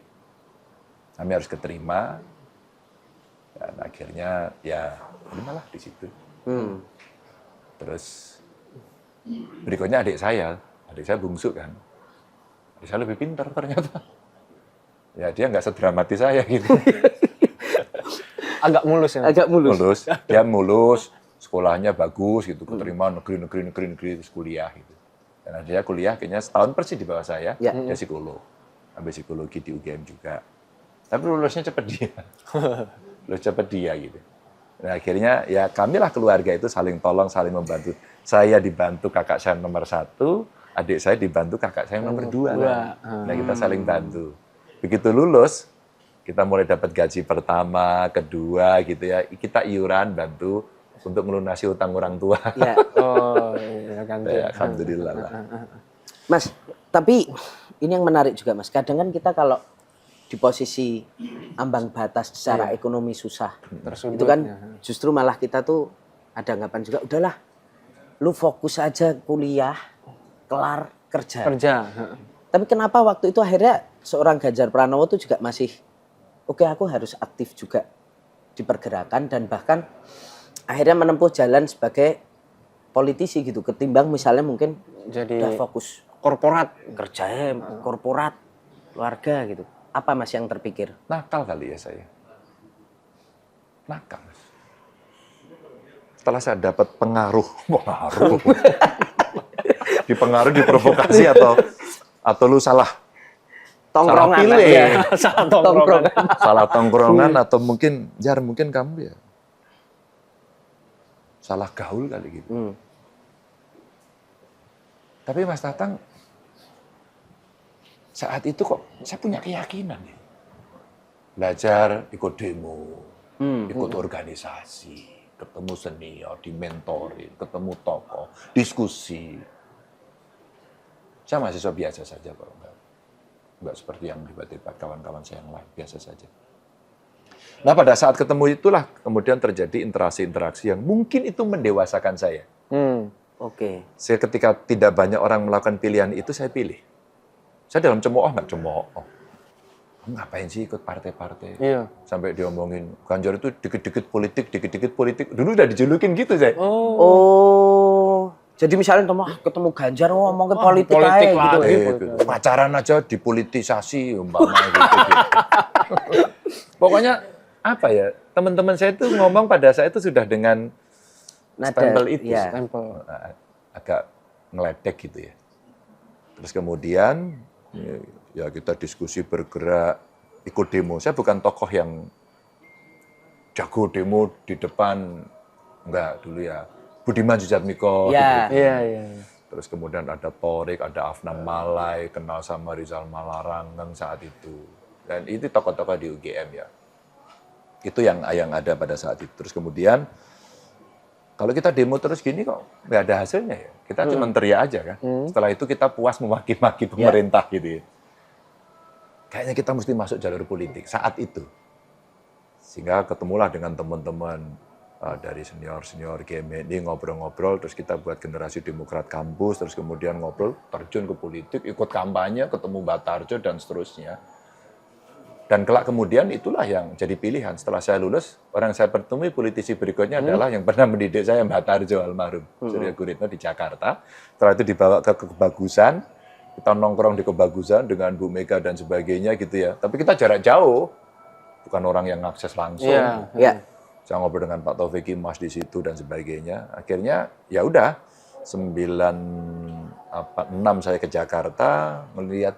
kami harus keterima, dan akhirnya ya terimalah di situ. Terus berikutnya adik saya bungsu kan. Adik saya lebih pintar ternyata. Ya dia nggak sedramatis saya gitu. Agak mulus ya. Agak mulus. Dia mulus, sekolahnya bagus gitu, keterima negeri terus kuliah gitu. Dan dia kuliah kayaknya setahun persis di bawah saya, Ya. dia psikolog. Ambil psikologi di UGM juga. Tapi lulusnya cepat dia. Lulus cepat dia gitu. Nah, akhirnya ya kamilah keluarga itu saling tolong, saling membantu. Saya dibantu kakak saya nomor 1, adik saya dibantu kakak saya nomor 2. Nah, kita saling bantu. Begitu lulus, kita mulai dapat gaji pertama, kedua gitu ya. Kita iuran bantu untuk melunasi utang orang tua. Ya. Oh, iya kan. Ya, alhamdulillah lah. Mas, tapi ini yang menarik juga Mas. Kadang kan kita kalau di posisi ambang batas secara ekonomi susah. Tersudut, Itu kan ya. justru malah kita tuh ada anggapan juga, udahlah, lu fokus aja kuliah, kelar kerja. Tapi kenapa waktu itu akhirnya seorang Ganjar Pranowo tuh juga masih, oke, aku harus aktif juga di pergerakan dan bahkan akhirnya menempuh jalan sebagai politisi gitu, ketimbang misalnya mungkin Jadi udah fokus korporat. kerja, korporat, keluarga gitu. Apa Mas yang terpikir? Nakal kali ya saya. Nakal. Setelah saya dapat pengaruh. Dipengaruhi, diprovokasi atau lu salah Tongkrongan pilih. ya. Salah tongkrongan. Salah tongkrongan atau mungkin kamu ya salah gaul kali gitu. Tapi Mas Tatang, saat itu kok saya punya keyakinan ya. Belajar, ikut demo, ikut organisasi, ketemu senior, dimentorin, ketemu tokoh, diskusi. Saya mahasiswa biasa saja kok, enggak seperti yang tiba-tiba kawan-kawan saya yang lain, biasa saja. Nah, pada saat ketemu itulah kemudian terjadi interaksi-interaksi yang mungkin itu mendewasakan saya. Oke. Saya ketika tidak banyak orang melakukan pilihan itu, saya pilih. Saya dalam cemooh nggak cemooh. Ngapain sih ikut partai-partai? Iya. Sampai diomongin, Ganjar itu dikit-dikit politik. Dulu udah dijulukin gitu, saya. Oh. Jadi misalnya ketemu Ganjar ngomong ke politik aja gitu. Pacaran aja dipolitisasi, umpama gitu. Pokoknya apa ya, teman-teman saya itu ngomong pada saya itu sudah dengan stempel itu. Ya. Agak ngeledek gitu ya. Terus kemudian ya kita diskusi, bergerak, ikut demo. Saya bukan tokoh yang jago demo di depan, enggak dulu ya. Budiman Sujatmiko. Ya. Gitu. Iya. Terus kemudian ada Torik, ada Afnan Malai, kenal sama Rizal Malarangeng saat itu. Dan itu tokoh-tokoh di UGM ya. Itu yang ada pada saat itu. Terus kemudian kalau kita demo terus gini kok nggak ada hasilnya ya. Kita cuma teriak aja kan. Setelah itu kita puas memaki-maki pemerintah gitu ya. Kayaknya kita mesti masuk jalur politik saat itu. Sehingga ketemulah dengan teman-teman dari senior-senior GMI ngobrol-ngobrol, terus kita buat generasi Demokrat kampus, terus kemudian ngobrol, terjun ke politik, ikut kampanye, ketemu Mbak Tarjo dan seterusnya. Dan kelak kemudian itulah yang jadi pilihan. Setelah saya lulus, orang saya bertemu politisi berikutnya adalah yang pernah mendidik saya, Mbak Tarjo almarhum, Surya Guritno di Jakarta. Setelah itu dibawa ke Kebagusan, kita nongkrong di Kebagusan dengan Bu Mega dan sebagainya gitu ya. Tapi kita jarak jauh, bukan orang yang akses langsung. Iya. Ya. Saya ngobrol dengan Pak Taufik Kimas di situ dan sebagainya. Akhirnya ya udah 96 saya ke Jakarta,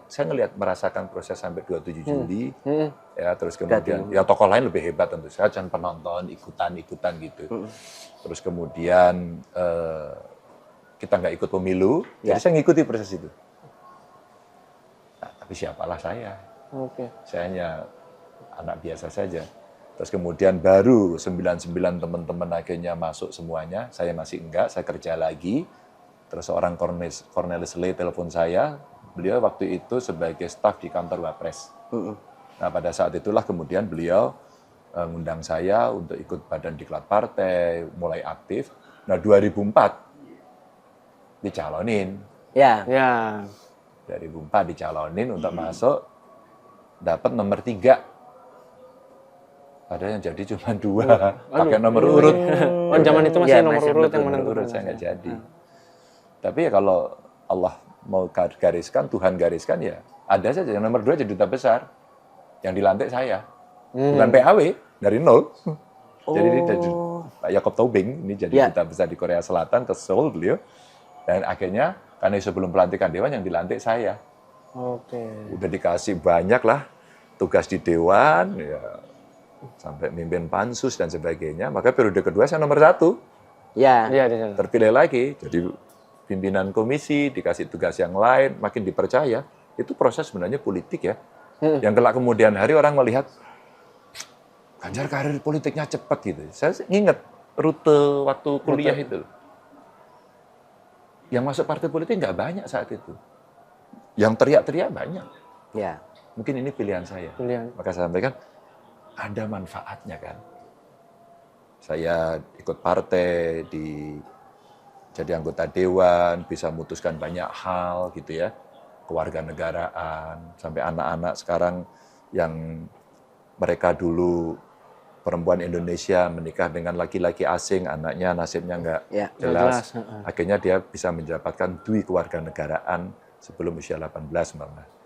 saya merasakan proses sampai 27 Juli. Ya, terus kemudian ya tokoh lain lebih hebat tentu saja, jangan penonton ikutan gitu. Terus kemudian kita nggak ikut pemilu, jadi saya ngikuti proses itu. Nah, tapi siapalah saya? Saya hanya anak biasa saja. Terus kemudian baru 99 teman-teman akhirnya masuk semuanya, saya masih enggak, saya kerja lagi. Terus seorang Cornelis Lee telepon saya, beliau waktu itu sebagai staf di kantor Wapres. Nah pada saat itulah kemudian beliau ngundang saya untuk ikut badan diklat partai, mulai aktif. Nah 2004 dicalonin. Ya. 2004 dicalonin untuk masuk, dapat nomor 3. Padahal yang jadi cuma 2, pakai nomor urut. Oh zaman itu masih nomor urut yang menentukan. Saya nggak jadi. Tapi ya kalau Allah mau gariskan, Tuhan gariskan ya ada saja. Yang nomor 2 jadi duta besar. Yang dilantik saya. Bukan PAW, dari 0. Jadi ini jadi Pak Yakob Taubing, ini jadi duta besar di Korea Selatan, ke Seoul beliau. Dan akhirnya, karena sebelum pelantikan Dewan yang dilantik saya. Udah dikasih banyak lah tugas di Dewan, ya, sampai mimpin pansus dan sebagainya. Maka periode kedua saya nomor 1. Terpilih lagi, jadi pimpinan komisi, dikasih tugas yang lain, makin dipercaya. Itu proses sebenarnya politik ya. Yang kelak kemudian hari orang melihat, Ganjar karir politiknya cepat gitu. Saya ingat rute waktu kuliah itu. Yang masuk partai politik nggak banyak saat itu. Yang teriak-teriak banyak. Mungkin ini pilihan saya. Maka saya sampaikan, ada manfaatnya kan. Saya ikut partai, jadi anggota dewan, bisa memutuskan banyak hal gitu ya, kewarganegaraan, sampai anak-anak sekarang yang mereka dulu perempuan Indonesia menikah dengan laki-laki asing, anaknya nasibnya nggak jelas, akhirnya dia bisa mendapatkan dui kewarganegaraan sebelum usia 18.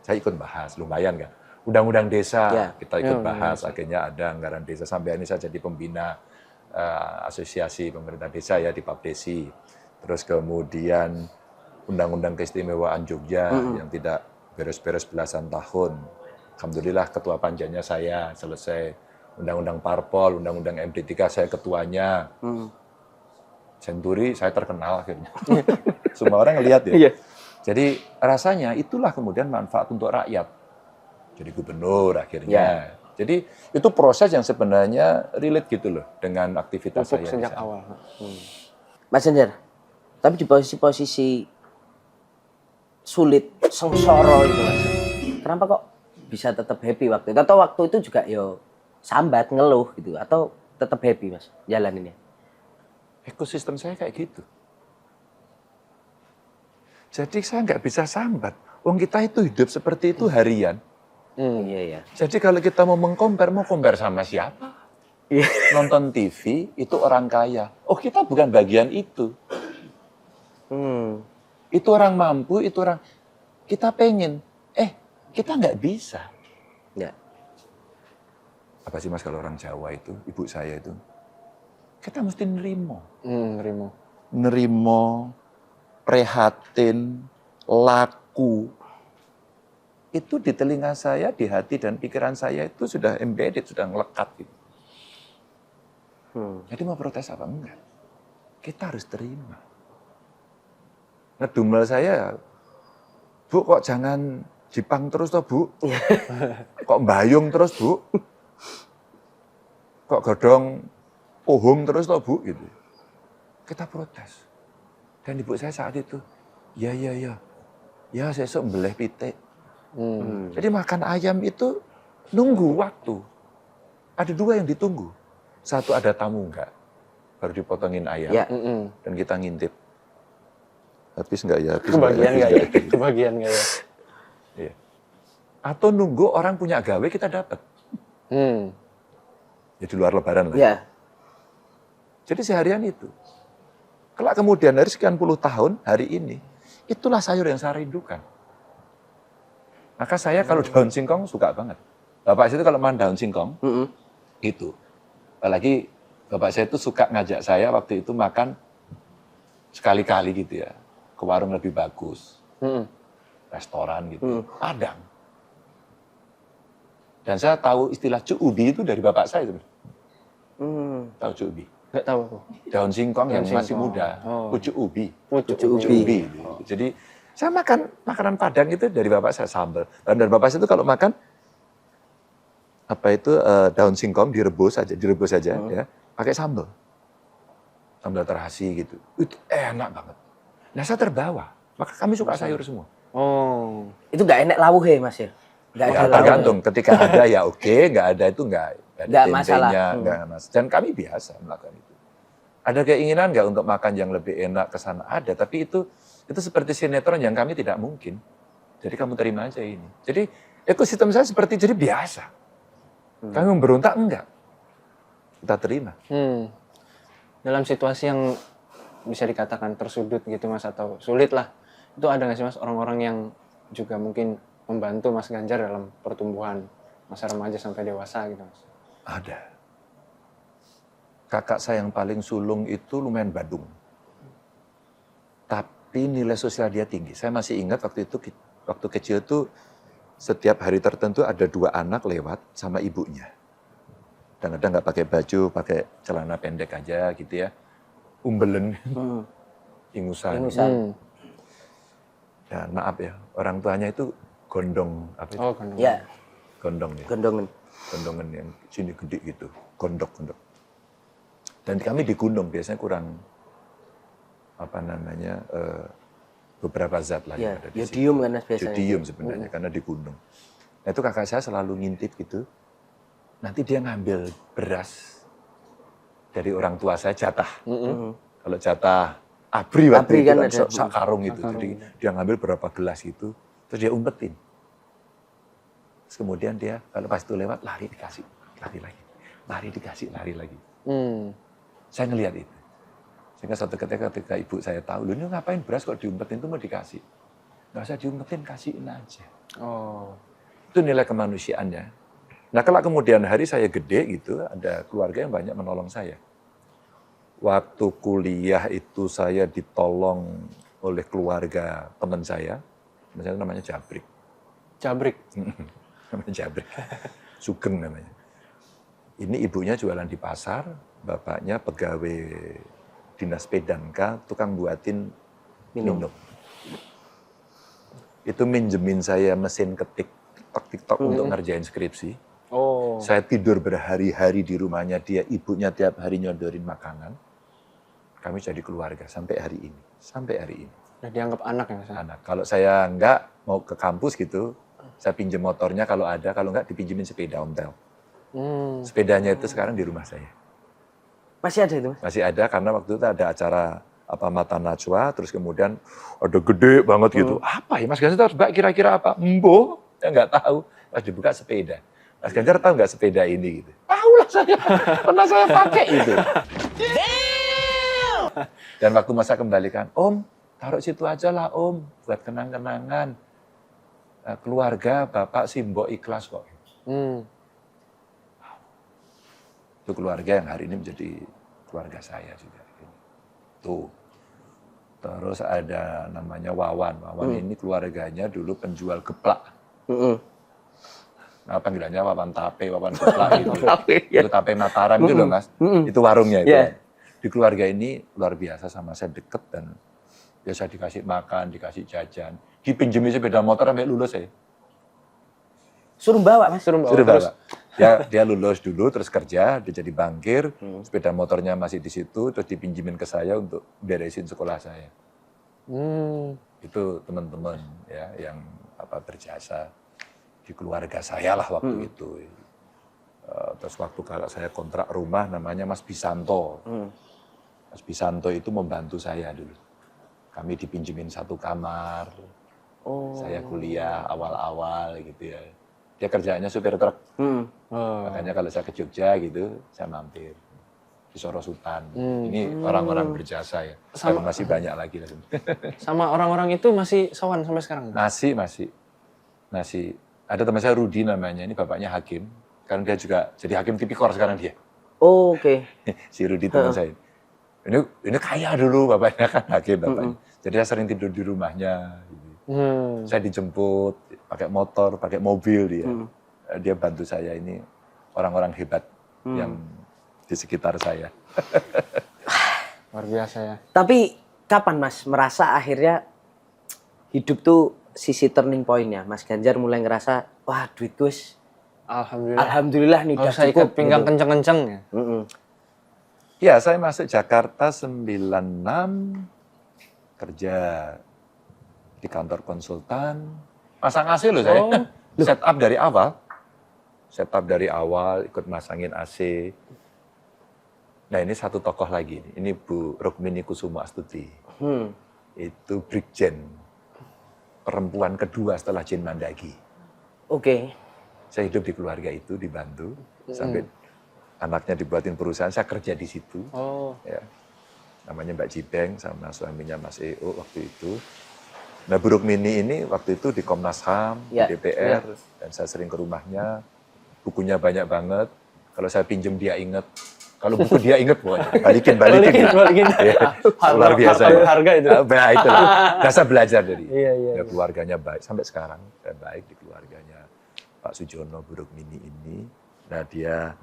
Saya ikut bahas, lumayan kan. Undang-undang desa kita ikut bahas, akhirnya ada anggaran desa, sampai ini saya jadi pembina asosiasi pemerintah desa ya di Papdesi. Terus kemudian Undang-Undang Keistimewaan Jogja yang tidak beres-beres belasan tahun. Alhamdulillah ketua panjanya saya selesai. Undang-Undang Parpol, Undang-Undang MD3 saya ketuanya. Senturi saya terkenal akhirnya. Semua orang ngelihat ya. Jadi rasanya itulah kemudian manfaat untuk rakyat. Jadi gubernur akhirnya. Jadi itu proses yang sebenarnya relate gitu loh dengan aktivitas saya sejak awal. Mas Ganjar, tapi di posisi sulit, sengsara itu Mas. Kenapa kok bisa tetap happy waktu itu? Atau waktu itu juga sambat, ngeluh gitu? Atau tetap happy Mas jalaninnya? Ekosistem saya kayak gitu. Jadi saya nggak bisa sambat. Wong kita itu hidup seperti itu harian. Jadi kalau kita mau compare sama siapa? Nonton TV itu orang kaya. Oh kita bukan bagian itu. Itu orang mampu, itu orang kita pengen. Kita nggak bisa. Apa sih Mas kalau orang Jawa itu, ibu saya itu, kita mesti nerimo. Nerimo, prihatin, laku. Itu di telinga saya, di hati dan pikiran saya itu sudah embedded, sudah ngelekat gitu. Jadi mau protes apa enggak? Kita harus terima. Ngedumel saya, Bu kok jangan Jipang terus toh Bu? Kok mbayung terus Bu? Kok godong pohong terus toh Bu? Gitu. Kita protes. Dan ibu saya saat itu, ya sesuk mbeleh pitik. Jadi makan ayam itu nunggu waktu. Ada 2 yang ditunggu. Satu ada tamu enggak, baru dipotongin ayam. Dan kita ngintip. Habis enggak ya? Kebagian enggak ya? Iya. Atau nunggu orang punya gawe kita dapat. Ya di luar lebaran lah. Jadi seharian itu. Kelak kemudian dari sekian puluh tahun, hari ini, itulah sayur yang saya rindukan. Maka saya kalau daun singkong suka banget. Bapak situ kalau makan daun singkong, itu. Apalagi Bapak saya itu suka ngajak saya waktu itu makan sekali-kali gitu ya, ke warung lebih bagus, restoran gitu, Padang. Dan saya tahu istilah cuk ubi itu dari bapak saya sebenarnya. Tahu cuk ubi? Nggak tahu aku. Daun singkong yang Daun masih singkong. muda, Oh. pucuk ubi. Pucuk Pucuk ubi. ubi. Gitu. Jadi saya makan makanan Padang itu dari bapak saya sambal. Dan bapak saya itu kalau makan apa itu daun singkong direbus aja ya, pakai sambal. Sambal terasi gitu. Itu enak banget. Nah, saya terbawa. Maka kami suka sayur semua. Oh. Itu nggak enak lawuh ya Mas ya? Nggak Ya, ada lawuh. tergantung. Ketika ada ya oke, nggak ada itu nggak ada Nggak masalah. tempenya, nggak mas. Dan kami biasa melakukan itu. Ada keinginan nggak untuk makan yang lebih enak ke sana? Ada, tapi itu seperti sinetron yang kami tidak mungkin. Jadi kamu terima aja ini. Jadi ekosistem saya seperti jadi biasa. Kami memberontak enggak. Kita terima. Dalam situasi yang bisa dikatakan tersudut gitu Mas atau sulit lah, itu ada nggak sih Mas orang-orang yang juga mungkin membantu Mas Ganjar dalam pertumbuhan masa remaja sampai dewasa gitu Mas? Ada. Kakak saya yang paling sulung itu lumayan badung. Tapi nilai sosial dia tinggi. Saya masih ingat waktu kecil tuh setiap hari tertentu ada 2 anak lewat sama ibunya. Kadang-kadang nggak pakai baju, pakai celana pendek aja gitu ya. Umbelen, ingusan. Dan maaf ya, orang tuanya itu gondong apa itu? Oh, kan. Ya, Gondong ya. gondongan. Gondongan yang sini gede gitu, gondok. Dan kami di gunung biasanya kurang apa namanya beberapa zat lah Ya, yang ada di situ. yodium kan Mas biasanya. Yodium sebenarnya karena di gunung. Nah itu kakak saya selalu ngintip gitu. Nanti dia ngambil beras dari orang tua saya jatah. Kalau jatah abri waktu Abri itu kan kan ada. sak karung itu. Jadi dia ngambil berapa gelas itu, terus dia umpetin. Terus kemudian dia kalau pas itu lewat lari dikasih, lari lagi. Lari dikasih, lari lagi. Saya ngelihat itu. Sehingga suatu ketika ibu saya tahu, lu ini ngapain beras kok diumpetin itu mau dikasih. Nggak usah diumpetin, kasihin aja. Oh. Itu nilai kemanusiaannya. Nah kalau kemudian hari saya gede gitu, ada keluarga yang banyak menolong saya. Waktu kuliah itu saya ditolong oleh keluarga teman saya namanya Jabrik. Jabrik. Namanya Jabrik. Sugeng namanya. Ini ibunya jualan di pasar, bapaknya pegawai dinas P&K, tukang buatin minum. Itu minjemin saya mesin ketik TikTok untuk ngerjain skripsi. Oh. Saya tidur berhari-hari di rumahnya dia, ibunya tiap hari nyodorin makanan. Kami jadi keluarga sampai hari ini. Sampai hari ini. Udah dianggap anak ya Mas? Anak. Kalau saya enggak mau ke kampus gitu, saya pinjem motornya kalau ada, kalau enggak dipinjemin sepeda ontel. Sepedanya itu sekarang di rumah saya. Masih ada itu Mas? Masih ada karena waktu itu ada acara apa Mata Najwa, terus kemudian ada gede banget gitu. Apa ya Mas Ganjar harus kira-kira apa? Embo, ya nggak tahu. Pas dibuka sepeda. Mas Ganjar tahu nggak sepeda ini gitu? Tahu lah saya, pernah saya pakai itu. Dan waktu masa kembalikan, Om, taruh situ aja lah Om, buat kenang-kenangan. Keluarga Bapak Simbo ikhlas kok. Itu keluarga yang hari ini menjadi keluarga saya juga. Tuh. Terus ada namanya Wawan. Wawan ini keluarganya dulu penjual geplak. Nah, panggilannya Wawan Tape, Wawan Geplak itu. Itu Tape Mataram itu loh Mas. Itu warungnya itu. Yeah. Di keluarga ini luar biasa sama saya deket dan biasa dikasih makan, dikasih jajan. Dipinjemin sepeda motor sampai lulus ya. Suruh bawa Mas? Suruh bawa. Sudah Terus, bawa. Dia lulus dulu, terus kerja, dia jadi bankir, sepeda motornya masih di situ, terus dipinjemin ke saya untuk beresin sekolah saya. Itu teman-teman ya yang berjasa di keluarga saya lah waktu itu. Terus waktu kalau saya kontrak rumah namanya Mas Bisanto. Mas Bisanto itu membantu saya dulu. Kami dipinjemin 1 kamar. Saya kuliah awal-awal gitu ya. Dia kerjaannya supir truk. Makanya kalau saya ke Jogja gitu, saya mampir di Sorosutan. Ini orang-orang berjasa ya. Dan masih banyak lagi. sama orang-orang itu masih sowan sampai sekarang? Masih. Ada teman saya Rudi namanya, ini bapaknya hakim. Karena dia juga jadi hakim tipikor sekarang dia. Oh, oke. Si Rudi teman saya. Ini kaya dulu bapaknya kan hakim bapaknya. Jadi saya sering tidur di rumahnya. Gitu. Saya dijemput pakai motor, pakai mobil dia. Dia bantu saya, ini orang-orang hebat yang di sekitar saya. Luar biasa ya. Tapi kapan Mas merasa akhirnya hidup tuh sisi turning point-nya? Mas Ganjar mulai ngerasa, wah duit gus, alhamdulillah nih Nggak udah usah cukup. ikat pinggang gitu. kenceng-kenceng ya. Ya, saya masuk Jakarta 96, kerja di kantor konsultan, masang AC loh saya. Setup dari awal. Setup dari awal, ikut masangin AC. Nah, ini satu tokoh lagi. Ini Bu Rukmini Kusuma Astuti. Itu Brigjen. Perempuan kedua setelah Jin Mandagi. Oke. Saya hidup di keluarga itu, dibantu. Sampai anaknya dibuatin perusahaan, saya kerja di situ. Oh. Ya. Namanya Mbak Jibeng sama suaminya Mas EO waktu itu. Nah, Bu Rukmini ini waktu itu di Komnas HAM, Ya, di DPR, dan saya sering ke rumahnya. Bukunya banyak banget. Kalau saya pinjem dia inget. Kalau buku dia inget, pokoknya. Balikin. Ya, luar biasa ya. Harga itu. Nah, itu. Nah, saya belajar dari Iya. keluarganya baik. Sampai sekarang saya baik di keluarganya Pak Sujono, Bu Rukmini ini. Nah, dia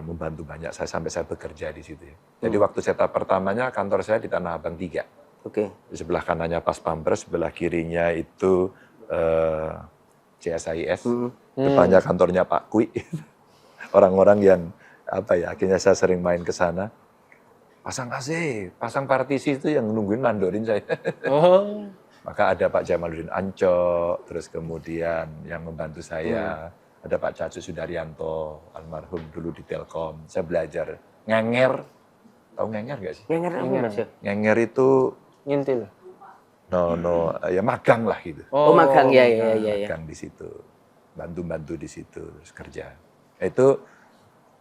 membantu banyak saya sampai saya bekerja di situ. Ya. Jadi waktu setup pertamanya kantor saya di Tanah Abang 3. Oke. Di sebelah kanannya Pas Pampres, sebelah kirinya itu CSIS, depannya kantornya Pak Kui. Orang-orang yang akhirnya saya sering main ke sana. Pasang AC, pasang partisi itu yang nungguin mandorin saya. Oh. Maka ada Pak Jamaluddin Ancok, terus kemudian yang membantu saya, ada Pak Cacu Sudaryanto, almarhum dulu di Telkom. Saya belajar ngenger, tahu ngenger nggak sih? Ngenger apa Mas ya? Ngenger itu Ngintil. ya magang lah gitu. Oh, magang ya. Magang di situ, bantu-bantu di situ, terus kerja. Itu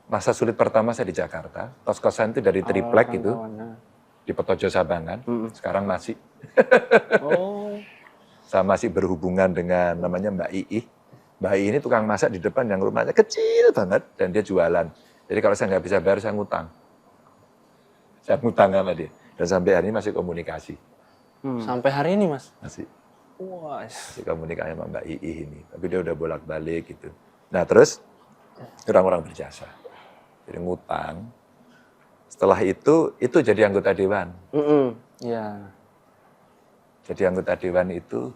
masa sulit pertama saya di Jakarta. Kos-kosan itu dari triplek itu, di Petojo Sabangan, sekarang masih. Oh. Saya masih berhubungan dengan namanya Mbak Iih. Mbak Iih ini tukang masak di depan yang rumahnya kecil banget dan dia jualan. Jadi kalau saya nggak bisa bayar, saya ngutang. Saya ngutang sama dia. Dan sampai hari ini masih komunikasi. Sampai hari ini Mas. Masih Wah. komunikasi sama Mbak Iih ini. Tapi dia udah bolak-balik gitu. Nah terus orang-orang berjasa. Jadi ngutang. Setelah itu jadi anggota dewan. Iya. Jadi anggota dewan itu,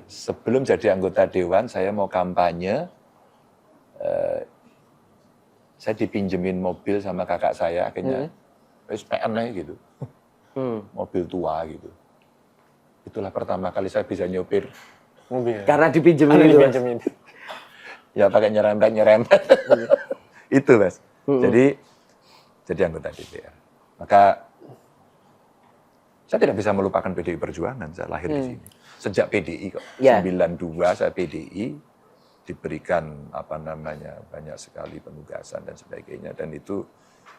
sebelum jadi anggota dewan saya mau kampanye, saya dipinjemin mobil sama kakak saya, akhirnya PN aja gitu, mobil tua gitu. Itulah pertama kali saya bisa nyopir. Mobil. Karena dipinjemin itu. Mas. Ya pakai nyerempet. Itu Mas. Jadi anggota DPR. Maka saya tidak bisa melupakan PDI Perjuangan, saya lahir di sini. Sejak PDI kok, 92 saya PDI, diberikan banyak sekali penugasan dan sebagainya. Dan itu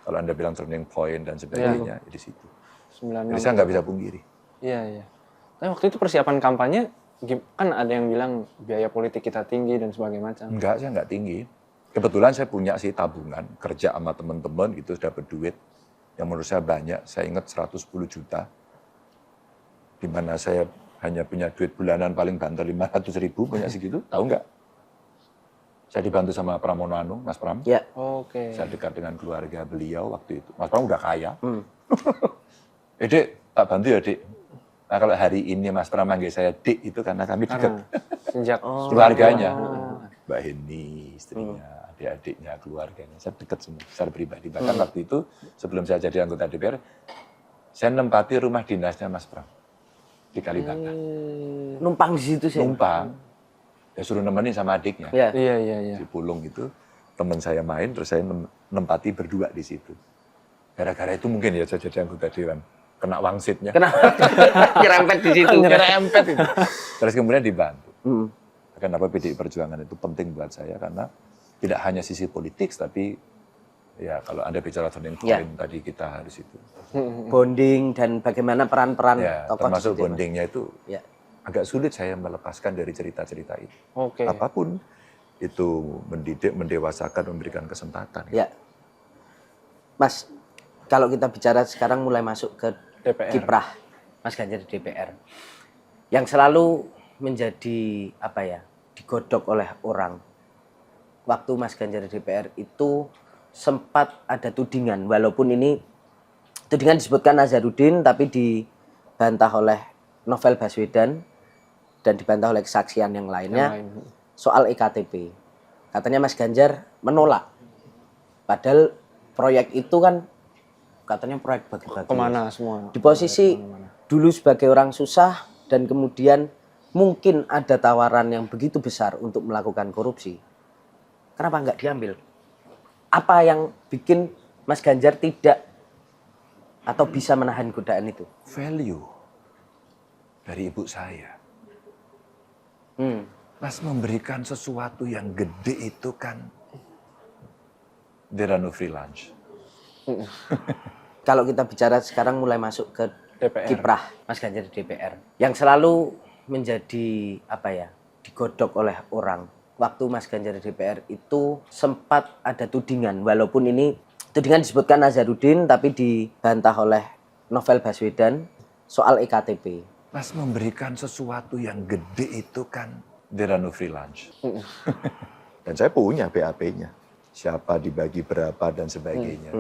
kalau Anda bilang turning point dan sebagainya, di situ. Jadi saya nggak bisa pungkiri. Iya. Tapi waktu itu persiapan kampanye, kan ada yang bilang biaya politik kita tinggi dan sebagainya macam. Enggak, saya nggak tinggi. Kebetulan saya punya sih tabungan, kerja sama teman-teman gitu, dapat duit. Yang menurut saya banyak, saya ingat 110 juta. Di mana saya hanya punya duit bulanan paling banter 500.000, punya segitu, tahu nggak? Saya dibantu sama Pramono Anung, Mas Pram. Ya. Oke. Saya dekat dengan keluarga beliau waktu itu. Mas Pram udah kaya. Dek, tak bantu ya, Dek. Nah, kalau hari ini Mas Pram manggil saya Dek, itu karena kami dekat. Sejak Keluarganya. Mbak Heni, istrinya, adik-adiknya, keluarganya. Saya dekat semua, secara pribadi. Bahkan waktu itu, sebelum saya jadi anggota DPR, saya nempati rumah dinasnya Mas Pram. Di Kalibata. Numpang di situ sih. Numpang. Ya suruh nemenin sama adiknya. Ya. Iya. Di Pulung itu, teman saya main, terus saya nempati berdua di situ. Gara-gara itu mungkin ya saya jadi anggota dewan. Kena wangsitnya. Kenapa? Nyerempet di situ. Nyerempet itu. Terus kemudian dibantu. Kenapa PDI Perjuangan itu penting buat saya, karena tidak hanya sisi politik, tapi ya kalau Anda bicara turning point tadi kita harus itu. Bonding dan bagaimana peran-peran Ya, tokoh. termasuk di situ, Mas. bondingnya itu agak sulit saya melepaskan dari cerita-cerita itu. Oke. Apapun itu mendidik, mendewasakan, memberikan kesempatan. Ya. Mas, kalau kita bicara sekarang mulai masuk ke DPR. kiprah Mas Ganjar di DPR. Yang selalu menjadi apa ya? Digodok oleh orang. Waktu Mas Ganjar di DPR itu sempat ada tudingan, walaupun ini tudingan disebutkan Nazarudin tapi dibantah oleh Novel Baswedan dan dibantah oleh kesaksian yang lainnya. Yang lain. Soal EKTP. Katanya Mas Ganjar menolak. Padahal proyek itu kan katanya proyek bagi-bagi. Kemana semua? Di posisi dulu sebagai orang susah dan kemudian mungkin ada tawaran yang begitu besar untuk melakukan korupsi. Kenapa nggak diambil? Apa yang bikin Mas Ganjar tidak atau bisa menahan godaan itu? Value dari ibu saya. Mas memberikan sesuatu yang gede itu kan, there are no free lunch. Kalau kita bicara sekarang mulai masuk ke DPR. kiprah Mas Ganjar di DPR. Yang selalu menjadi apa ya? Digodok oleh orang. Waktu Mas Ganjar di DPR itu sempat ada tudingan, walaupun ini tudingan disebutkan Nazarudin tapi dibantah oleh Novel Baswedan soal EKTP. Mas memberikan sesuatu yang gede itu kan, there are no free lunch. Dan saya punya BAP-nya. Siapa dibagi berapa dan sebagainya.